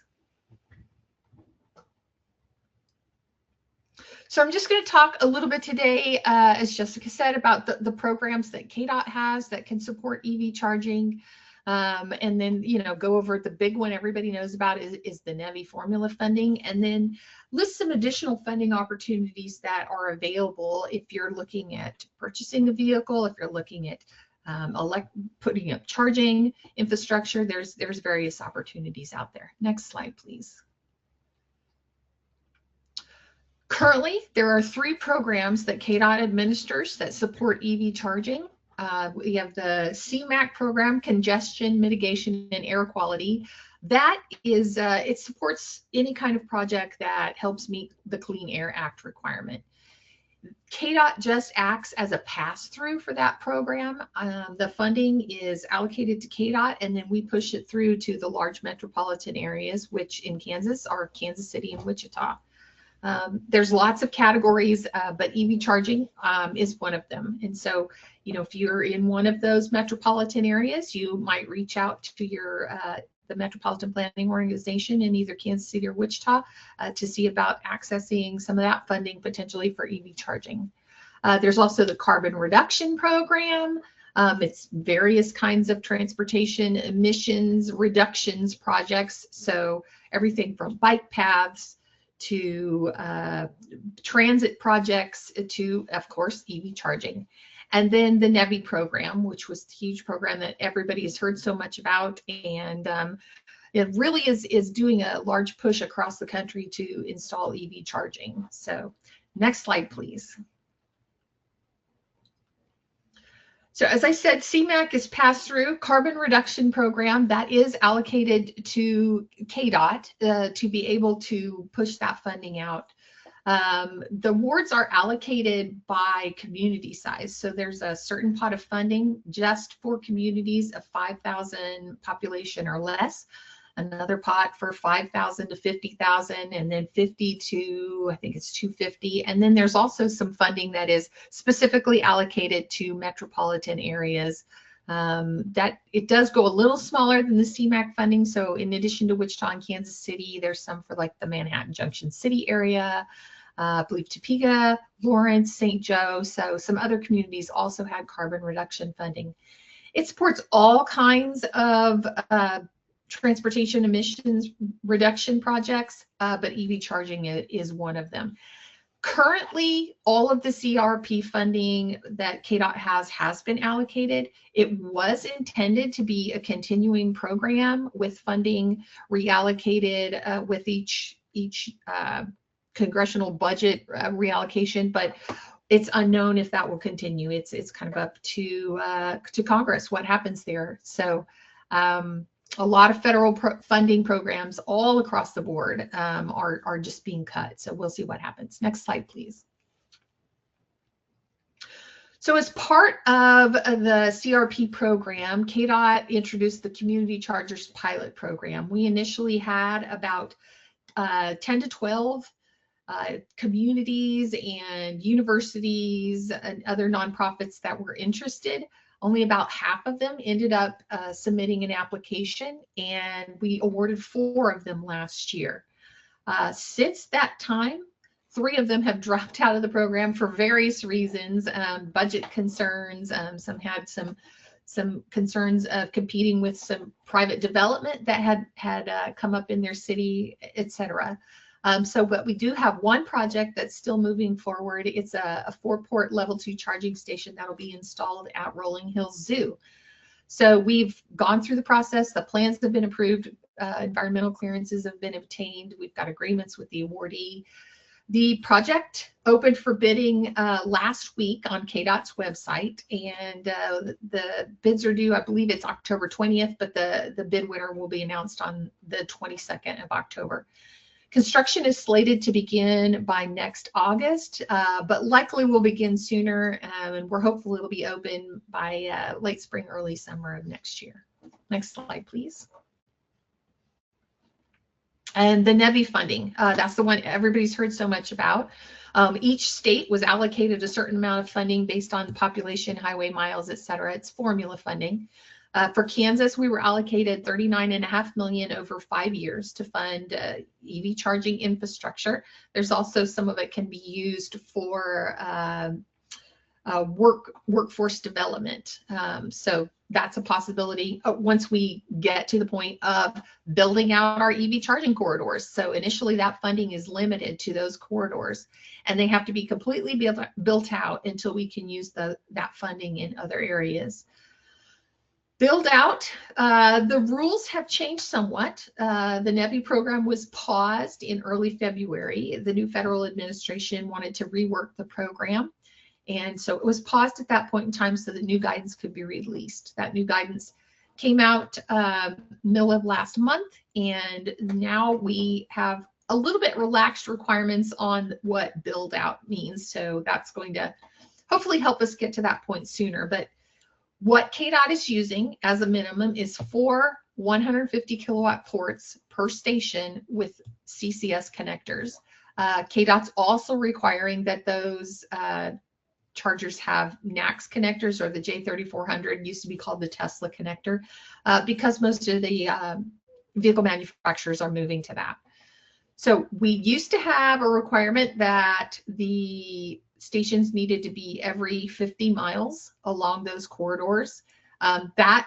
So I'm just going to talk a little bit today, as Jessica said, about the programs that KDOT has that can support EV charging. And then, go over the big one everybody knows about is the NEVI formula funding, and then list some additional funding opportunities that are available if you're looking at purchasing a vehicle, if you're looking at putting up charging infrastructure. There's various opportunities out there. Next slide, please. Currently, there are 3 programs that KDOT administers that support EV charging. We have the CMAQ program, Congestion Mitigation and Air Quality. That is, it supports any kind of project that helps meet the Clean Air Act requirement. KDOT just acts as a pass-through for that program. The funding is allocated to KDOT, and then we push it through to the large metropolitan areas, which in Kansas are Kansas City and Wichita. There's lots of categories, but EV charging is one of them. And so, if you're in one of those metropolitan areas, you might reach out to your the Metropolitan Planning Organization in either Kansas City or Wichita to see about accessing some of that funding potentially for EV charging. There's also the Carbon Reduction Program. It's various kinds of transportation emissions reductions projects. So everything from bike paths to transit projects to, of course, EV charging. And then the NEVI program, which was the huge program that everybody has heard so much about. And it really is doing a large push across the country to install EV charging. So next slide, please. So as I said, CMAQ is pass-through. Carbon Reduction Program, that is allocated to KDOT to be able to push that funding out. The awards are allocated by community size. So there's a certain pot of funding just for communities of 5,000 population or less, another pot for 5,000 to 50,000, and then 50 to, I think it's 250. And then there's also some funding that is specifically allocated to metropolitan areas. That it does go a little smaller than the CMAQ funding. So in addition to Wichita and Kansas City, there's some for like the Manhattan Junction City area, I believe Topeka, Lawrence, St. Joe. So some other communities also had carbon reduction funding. It supports all kinds of transportation emissions reduction projects, but EV charging is one of them. Currently, all of the CRP funding that KDOT has been allocated. It was intended to be a continuing program with funding reallocated with each congressional budget reallocation, but it's unknown if that will continue. It's kind of up to Congress what happens there. So a lot of federal funding programs all across the board are just being cut. So we'll see what happens. Next slide, please. So as part of the CRP program, KDOT introduced the Community Chargers Pilot Program. We initially had about 10 to 12 communities and universities and other nonprofits that were interested. Only about half of them ended up submitting an application, and we awarded 4 of them last year. Since that time, 3 of them have dropped out of the program for various reasons, budget concerns. Some had some concerns of competing with some private development that had come up in their city, etc. But we do have one project that's still moving forward. It's a 4-port level 2 charging station that'll be installed at Rolling Hills Zoo. So we've gone through the process. The plans have been approved. Environmental clearances have been obtained. We've got agreements with the awardee. The project opened for bidding last week on KDOT's website, and the bids are due, I believe it's October 20th, but the bid winner will be announced on the 22nd of October. Construction is slated to begin by next August, but likely will begin sooner, and we're hopeful it'll be open by late spring, early summer of next year. Next slide, please. And the NEVI funding, that's the one everybody's heard so much about. Each state was allocated a certain amount of funding based on population, highway miles, et cetera. It's formula funding. For Kansas, we were allocated $39.5 million over 5 years to fund EV charging infrastructure. There's also some of it can be used for workforce development. So that's a possibility once we get to the point of building out our EV charging corridors. So initially that funding is limited to those corridors, and they have to be completely built out until we can use that funding in other areas. Build out, the rules have changed somewhat. The NEVI program was paused in early February. The new federal administration wanted to rework the program. And so it was paused at that point in time so the new guidance could be released. That new guidance came out middle of last month, and now we have a little bit relaxed requirements on what build out means. So that's going to hopefully help us get to that point sooner. But what KDOT is using as a minimum is 4 150 kilowatt ports per station with CCS connectors. KDOT's also requiring that those chargers have NACS connectors, or the J3400 used to be called the Tesla connector, because most of the vehicle manufacturers are moving to that. So we used to have a requirement that the stations needed to be every 50 miles along those corridors. That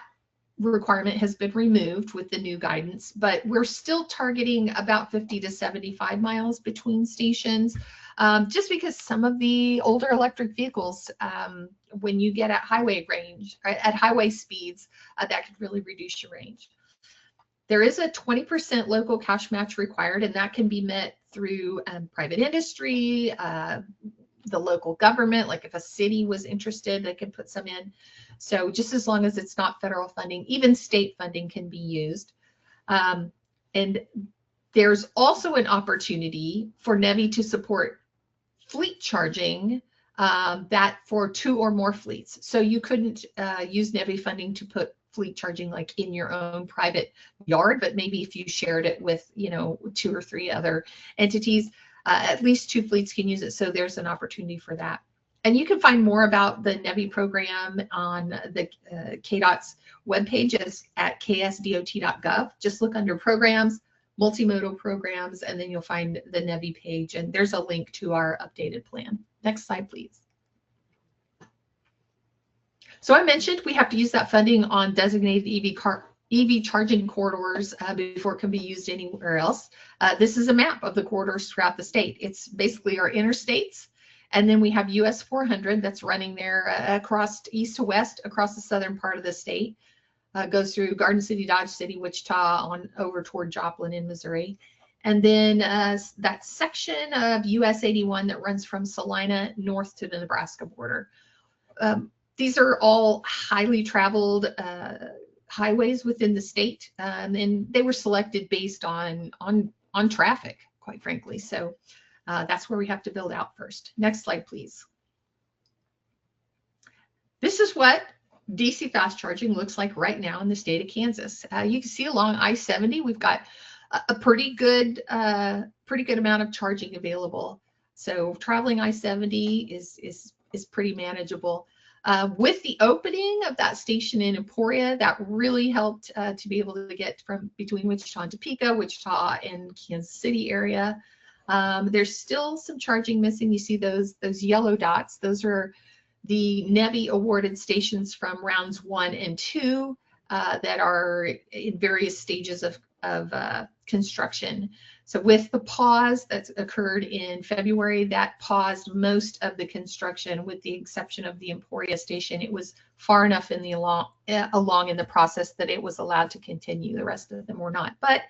requirement has been removed with the new guidance, but we're still targeting about 50 to 75 miles between stations, just because some of the older electric vehicles, when you get at highway range, at highway speeds, that could really reduce your range. There is a 20% local cash match required, and that can be met through private industry, the local government. Like if a city was interested, they could put some in. So just as long as it's not federal funding, even state funding can be used. And there's also an opportunity for NEVI to support fleet charging, that for 2 or more fleets. So you couldn't use NEVI funding to put fleet charging like in your own private yard, but maybe if you shared it with, 2 or 3 other entities, at least 2 fleets can use it. So there's an opportunity for that. And you can find more about the NEVI program on the KDOT's webpage at ksdot.gov. Just look under programs, multimodal programs, and then you'll find the NEVI page. And there's a link to our updated plan. Next slide, please. So I mentioned we have to use that funding on designated EV charging corridors before it can be used anywhere else. This is a map of the corridors throughout the state. It's basically our interstates. And then we have US 400 that's running there across east to west across the southern part of the state. Goes through Garden City, Dodge City, Wichita, on over toward Joplin in Missouri. And then that section of US 81 that runs from Salina north to the Nebraska border. These are all highly traveled highways within the state, and they were selected based on traffic, quite frankly. So that's where we have to build out first. Next slide, please. This is what DC fast charging looks like right now in the state of Kansas. You can see along I-70, we've got a pretty good amount of charging available. So traveling I-70 is pretty manageable. With the opening of that station in Emporia, that really helped to be able to get from between Wichita and Topeka, Wichita and Kansas City area. There's still some charging missing. You see those yellow dots. Those are the NEVI awarded stations from rounds 1 and 2 that are in various stages of construction. So with the pause that's occurred in February, that paused most of the construction, with the exception of the Emporia station. It was far enough in the along in the process that it was allowed to continue. The rest of them were not. But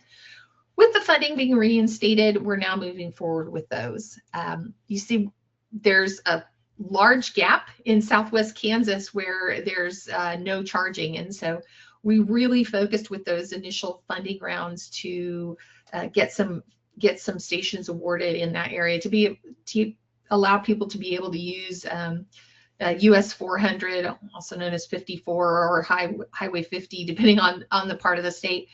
with the funding being reinstated, we're now moving forward with those. You see there's a large gap in Southwest Kansas where there's no charging. And so we really focused with those initial funding rounds to get some stations awarded in that area to allow people to be able to use US 400, also known as 54, or Highway 50, depending on the part of the state,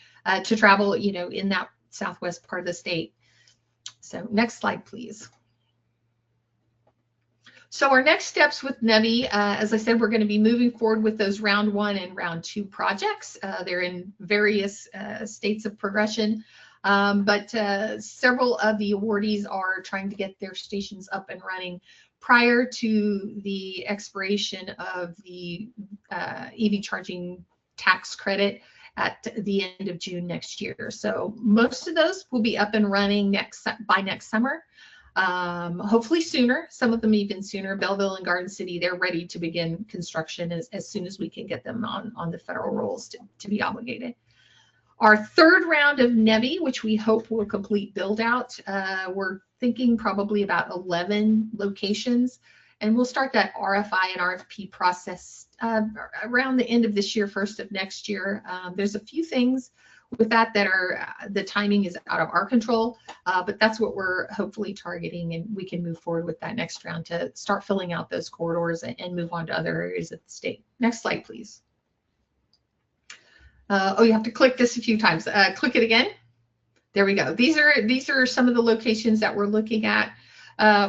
to travel, in that southwest part of the state. So next slide, please. So our next steps with NEVI, as I said, we're going to be moving forward with those round 1 and round 2 projects. They're in various states of progression, but several of the awardees are trying to get their stations up and running prior to the expiration of the EV charging tax credit at the end of June next year. So most of those will be up and running by next summer. Hopefully sooner, some of them even sooner. Belleville and Garden City, they're ready to begin construction as soon as we can get them on the federal rolls to be obligated. Our third round of NEVI, which we hope will complete build out, we're thinking probably about 11 locations, and we'll start that RFI and RFP process around the end of this year, first of next year. There's a few things with that are the timing is out of our control, but that's what we're hopefully targeting, and we can move forward with that next round to start filling out those corridors and move on to other areas of the state. Next slide, please. Oh, you have to click this a few times. Click it again. There we go. These are some of the locations that we're looking at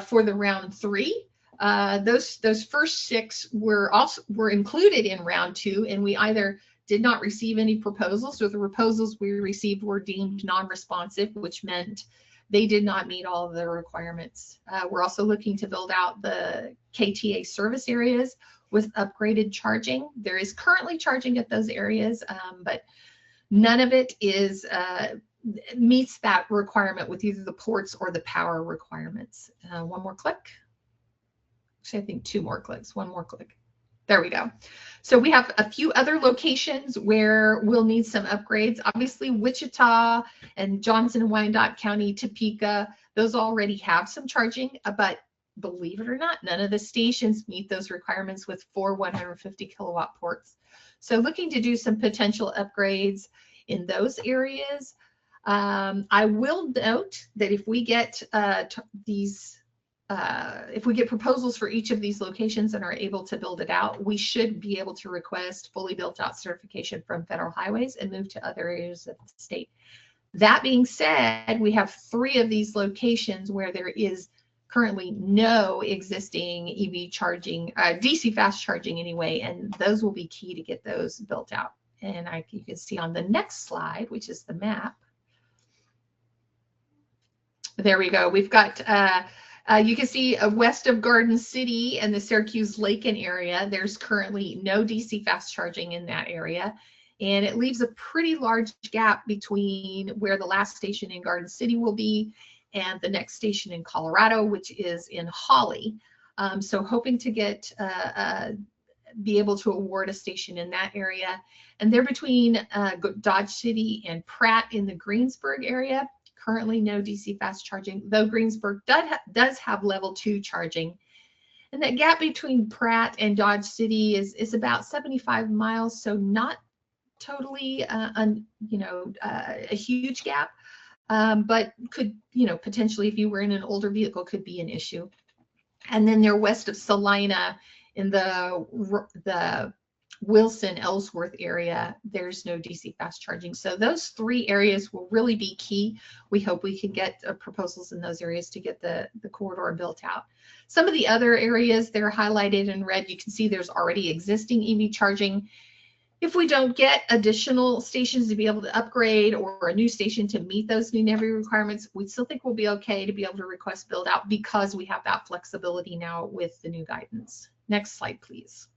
for the round 3. Those first 6 were included in round 2, and we either did not receive any proposals, or the proposals we received were deemed non-responsive, which meant they did not meet all of the requirements. We're also looking to build out the KTA service areas with upgraded charging. There is currently charging at those areas, but none of it meets that requirement with either the ports or the power requirements. One more click. Actually, I think 2 more clicks. One more click. There we go. So we have a few other locations where we'll need some upgrades. Obviously, Wichita and Johnson and Wyandotte County, Topeka, those already have some charging, but believe it or not, none of the stations meet those requirements with 4 150 kilowatt ports. So looking to do some potential upgrades in those areas. I will note that if we get if we get proposals for each of these locations and are able to build it out, we should be able to request fully built out certification from federal highways and move to other areas of the state. That being said, we have 3 of these locations where there is currently no existing EV charging, DC fast charging anyway, and those will be key to get those built out. And you can see on the next slide, which is the map. There we go. We've got you can see west of Garden City and the Syracuse-Laken area, there's currently no DC fast charging in that area. And it leaves a pretty large gap between where the last station in Garden City will be and the next station in Colorado, which is in Holly. So hoping to be able to award a station in that area. And they're between Dodge City and Pratt in the Greensburg area. Currently no DC fast charging, though Greensburg does have level 2 charging. And that gap between Pratt and Dodge City is about 75 miles, so not totally a huge gap, but could, potentially, if you were in an older vehicle, could be an issue. And then they're west of Salina in the Wilson-Ellsworth area, there's no DC fast charging. So those 3 areas will really be key. We hope we can get proposals in those areas to get the corridor built out. Some of the other areas, they're highlighted in red. You can see there's already existing EV charging. If we don't get additional stations to be able to upgrade or a new station to meet those new NEVI requirements, we still think we'll be okay to be able to request build out because we have that flexibility now with the new guidance. Next slide, please.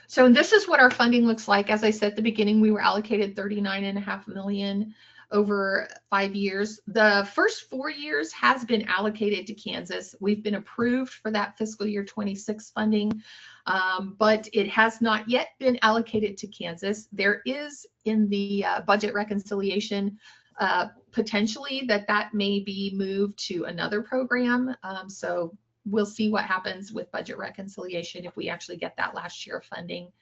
So this is what our funding looks like. As I said at the beginning, we were allocated $39.5 million over 5 years. The first 4 years has been allocated to Kansas. We've been approved for that fiscal year 26 funding, but it has not yet been allocated to Kansas. There is in the budget reconciliation potentially that may be moved to another program. So we'll see what happens with budget reconciliation if we actually get that last year of funding.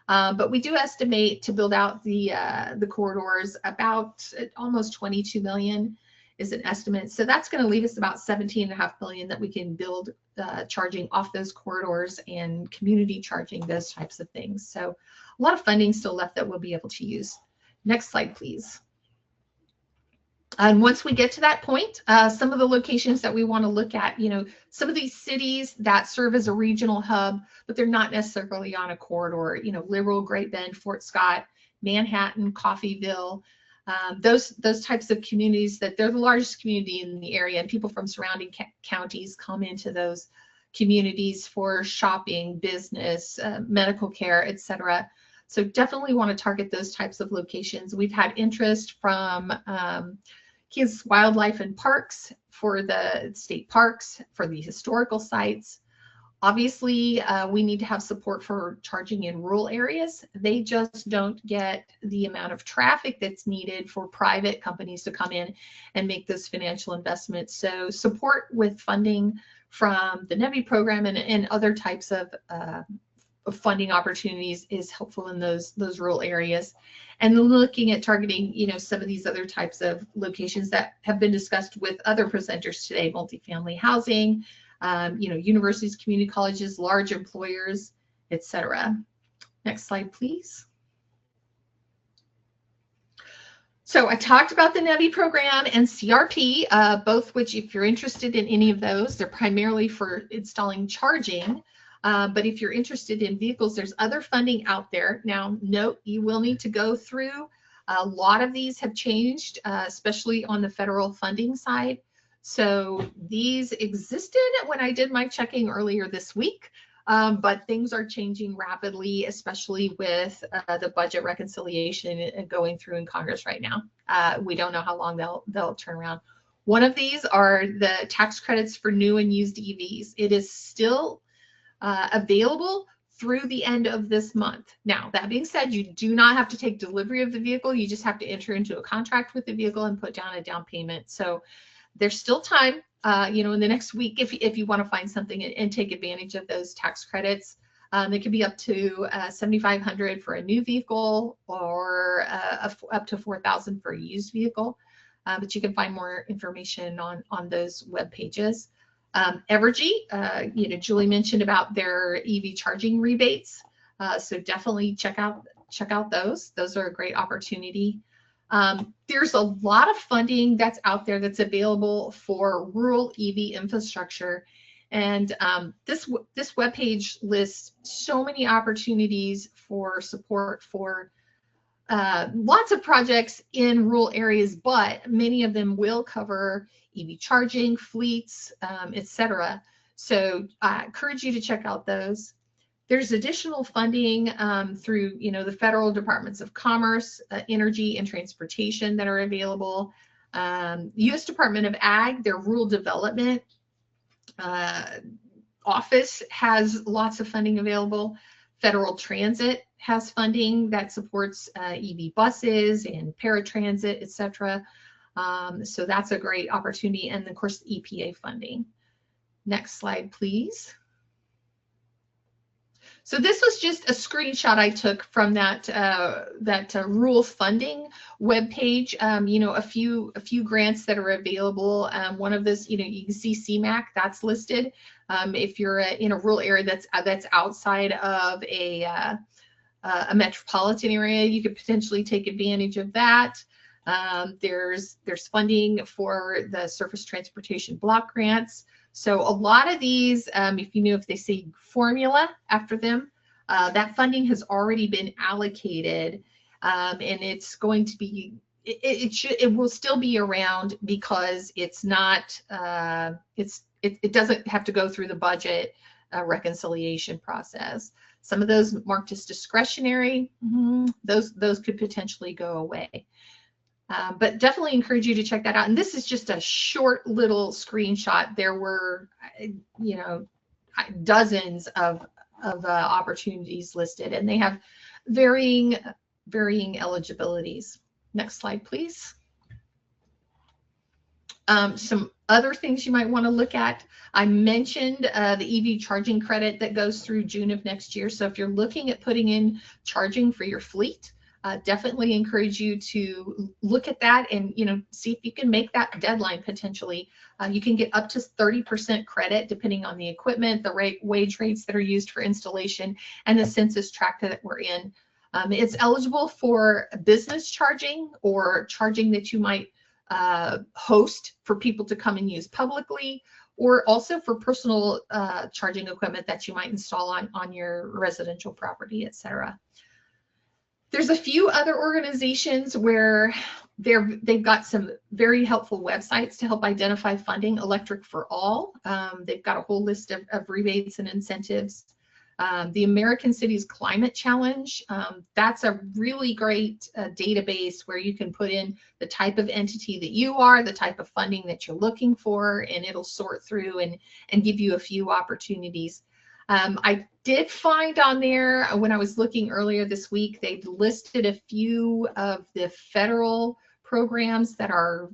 But we do estimate to build out the corridors about almost 22 million is an estimate. So that's going to leave us about 17.5 million that we can build charging off those corridors and community charging, those types of things. So a lot of funding still left that we'll be able to use. Next slide, please. And once we get to that point, some of the locations that we want to look at, some of these cities that serve as a regional hub, but they're not necessarily on a corridor, Liberal, Great Bend, Fort Scott, Manhattan, Coffeyville, those types of communities that they're the largest community in the area, and people from surrounding counties come into those communities for shopping, business, medical care, etc. So definitely want to target those types of locations. We've had interest from Kansas Wildlife and Parks for the state parks, for the historical sites. Obviously, we need to have support for charging in rural areas. They just don't get the amount of traffic that's needed for private companies to come in and make those financial investments. So support with funding from the NEVI program and other types of funding opportunities is helpful in those rural areas. And looking at targeting, some of these other types of locations that have been discussed with other presenters today, multifamily housing, universities, community colleges, large employers, etc. Next slide, please. So I talked about the NEVI program and CRP, both which, if you're interested in any of those, they're primarily for installing charging. But if you're interested in vehicles, there's other funding out there. Now, note, you will need to go through. A lot of these have changed, especially on the federal funding side. So these existed when I did my checking earlier this week, but things are changing rapidly, especially with the budget reconciliation going through in Congress right now. We don't know how long they'll turn around. One of these are the tax credits for new and used EVs. It is still available through the end of this month. Now, that being said, you do not have to take delivery of the vehicle. You just have to enter into a contract with the vehicle and put down a down payment. So there's still time, in the next week if you want to find something and take advantage of those tax credits. They can be up to $7,500 for a new vehicle or up to $4,000 for a used vehicle. But you can find more information on those web pages. Evergy, Julie mentioned about their EV charging rebates. So definitely check out those. Those are a great opportunity. There's a lot of funding that's out there that's available for rural EV infrastructure. And this webpage lists so many opportunities for support for lots of projects in rural areas, but many of them will cover EV charging, fleets, etc. So I encourage you to check out those. There's additional funding through, the federal departments of commerce, energy, and transportation that are available. U.S. Department of Ag, their rural development office has lots of funding available. Federal Transit has funding that supports EV buses and paratransit, etc. So that's a great opportunity. And of course, EPA funding. Next slide, please. So this was just a screenshot I took from that rural funding webpage. A few grants that are available. One of those, you can see CMAQ, that's listed. If you're in a rural area that's outside of a metropolitan area, you could potentially take advantage of that. There's funding for the surface transportation block grants. So a lot of these, if they say formula after them, that funding has already been allocated, and it's going to be, it will still be around because it's not, it doesn't have to go through the budget reconciliation process. Some of those marked as discretionary, those could potentially go away. But definitely encourage you to check that out. And this is just a short little screenshot. There were, dozens of opportunities listed, and they have varying eligibilities. Next slide, please. Some other things you might want to look at. I mentioned the EV charging credit that goes through June of next year. So if you're looking at putting in charging for your fleet, definitely encourage you to look at that and see if you can make that deadline potentially. You can get up to 30% credit depending on the equipment, the wage rates that are used for installation, and the census tract that we're in. It's eligible for business charging or charging that you might host for people to come and use publicly, or also for personal charging equipment that you might install on your residential property, etc. There's a few other organizations where they've got some very helpful websites to help identify funding. Electric for All, they've got a whole list of rebates and incentives. The American Cities Climate Challenge, that's a really great database where you can put in the type of entity that you are, the type of funding that you're looking for, and it'll sort through and give you a few opportunities. I did find on there, when I was looking earlier this week, they've listed a few of the federal programs that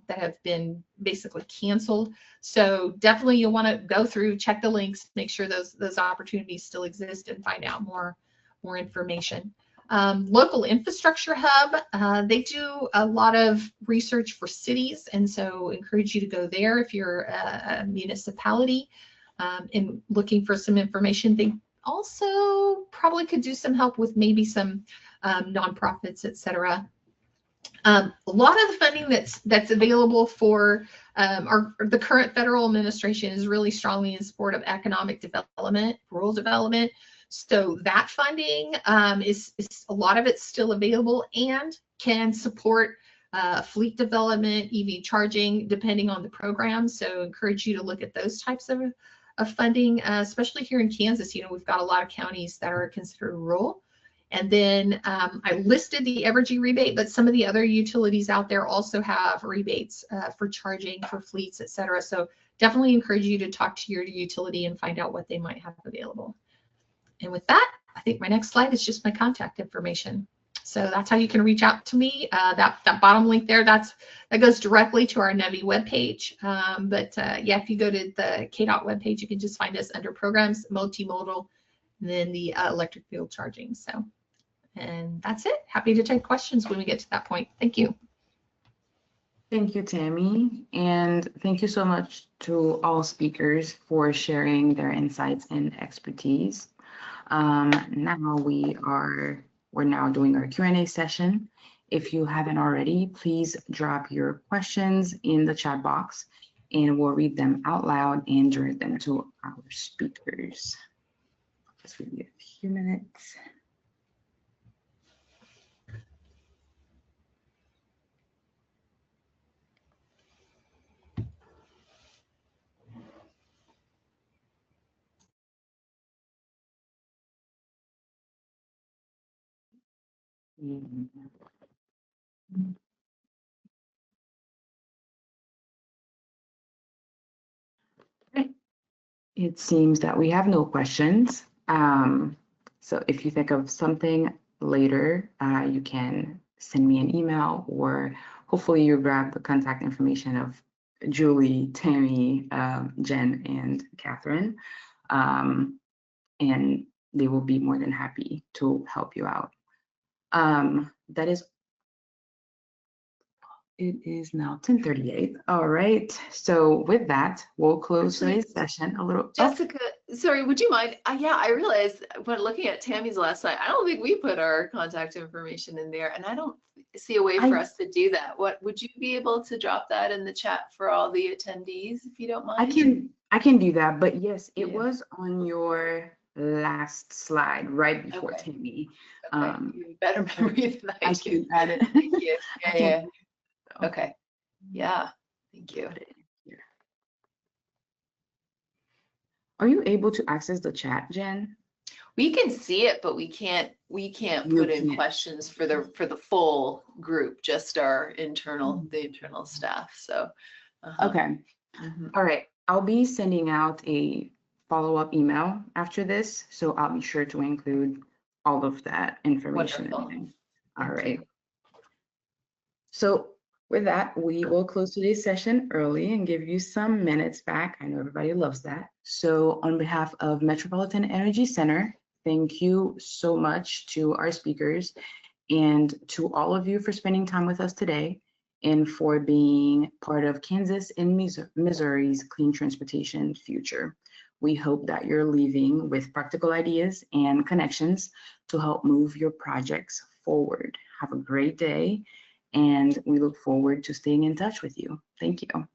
have been basically canceled. So definitely you'll want to go through, check the links, make sure those opportunities still exist, and find out more information. Local Infrastructure Hub, they do a lot of research for cities, and so encourage you to go there if you're a municipality and looking for some information. They also probably could do some help with maybe some nonprofits, etc. A lot of the funding that's available for the current federal administration is really strongly in support of economic development, rural development. So that funding is a lot of it's still available and can support fleet development, EV charging, depending on the program. So encourage you to look at those types of funding, especially here in Kansas. You know, we've got a lot of counties that are considered rural. And then I listed the Evergy rebate, but some of the other utilities out there also have rebates for charging for fleets, etc. So definitely encourage you to talk to your utility and find out what they might have available. And with that, I think my next slide is just my contact information. So that's how you can reach out to me. That bottom link there, that goes directly to our NEVI webpage. Yeah, if you go to the KDOT webpage, you can just find us under programs, multimodal, and then the electric vehicle charging. So, and that's it. Happy to take questions when we get to that point. Thank you. Thank you, Tami. And thank you so much to all speakers for sharing their insights and expertise. Now we're now doing our Q&A session. If you haven't already, please drop your questions in the chat box and we'll read them out loud and direct them to our speakers. Just give you a few minutes. It seems that we have no questions. So if you think of something later, you can send me an email, or hopefully you grab the contact information of Julie, Tami, Jen, and Katherine, and they will be more than happy to help you out. It is now 10:38. All right. So with that, we'll close today's session a little. Djessicka, sorry, would you mind? Yeah, I realized when looking at Tami's last night, I don't think we put our contact information in there, and I don't see a way for us to do that. What would you be able to drop that in the chat for all the attendees, if you don't mind? I can do that, but yes, it was on your last slide right before Tami. Okay. You have better memory than I do. Add it. Thank you. Yeah. Okay. Yeah. Thank you. Are you able to access the chat, Jen? We can see it, but we can't put in questions for the full group, just our the internal staff. So okay. All right. I'll be sending out a follow-up email after this, so I'll be sure to include all of that information. Wonderful. All right. So with that, we will close today's session early and give you some minutes back. I know everybody loves that. So on behalf of Metropolitan Energy Center, thank you so much to our speakers and to all of you for spending time with us today and for being part of Kansas and Missouri's clean transportation future. We hope that you're leaving with practical ideas and connections to help move your projects forward. Have a great day and we look forward to staying in touch with you. Thank you.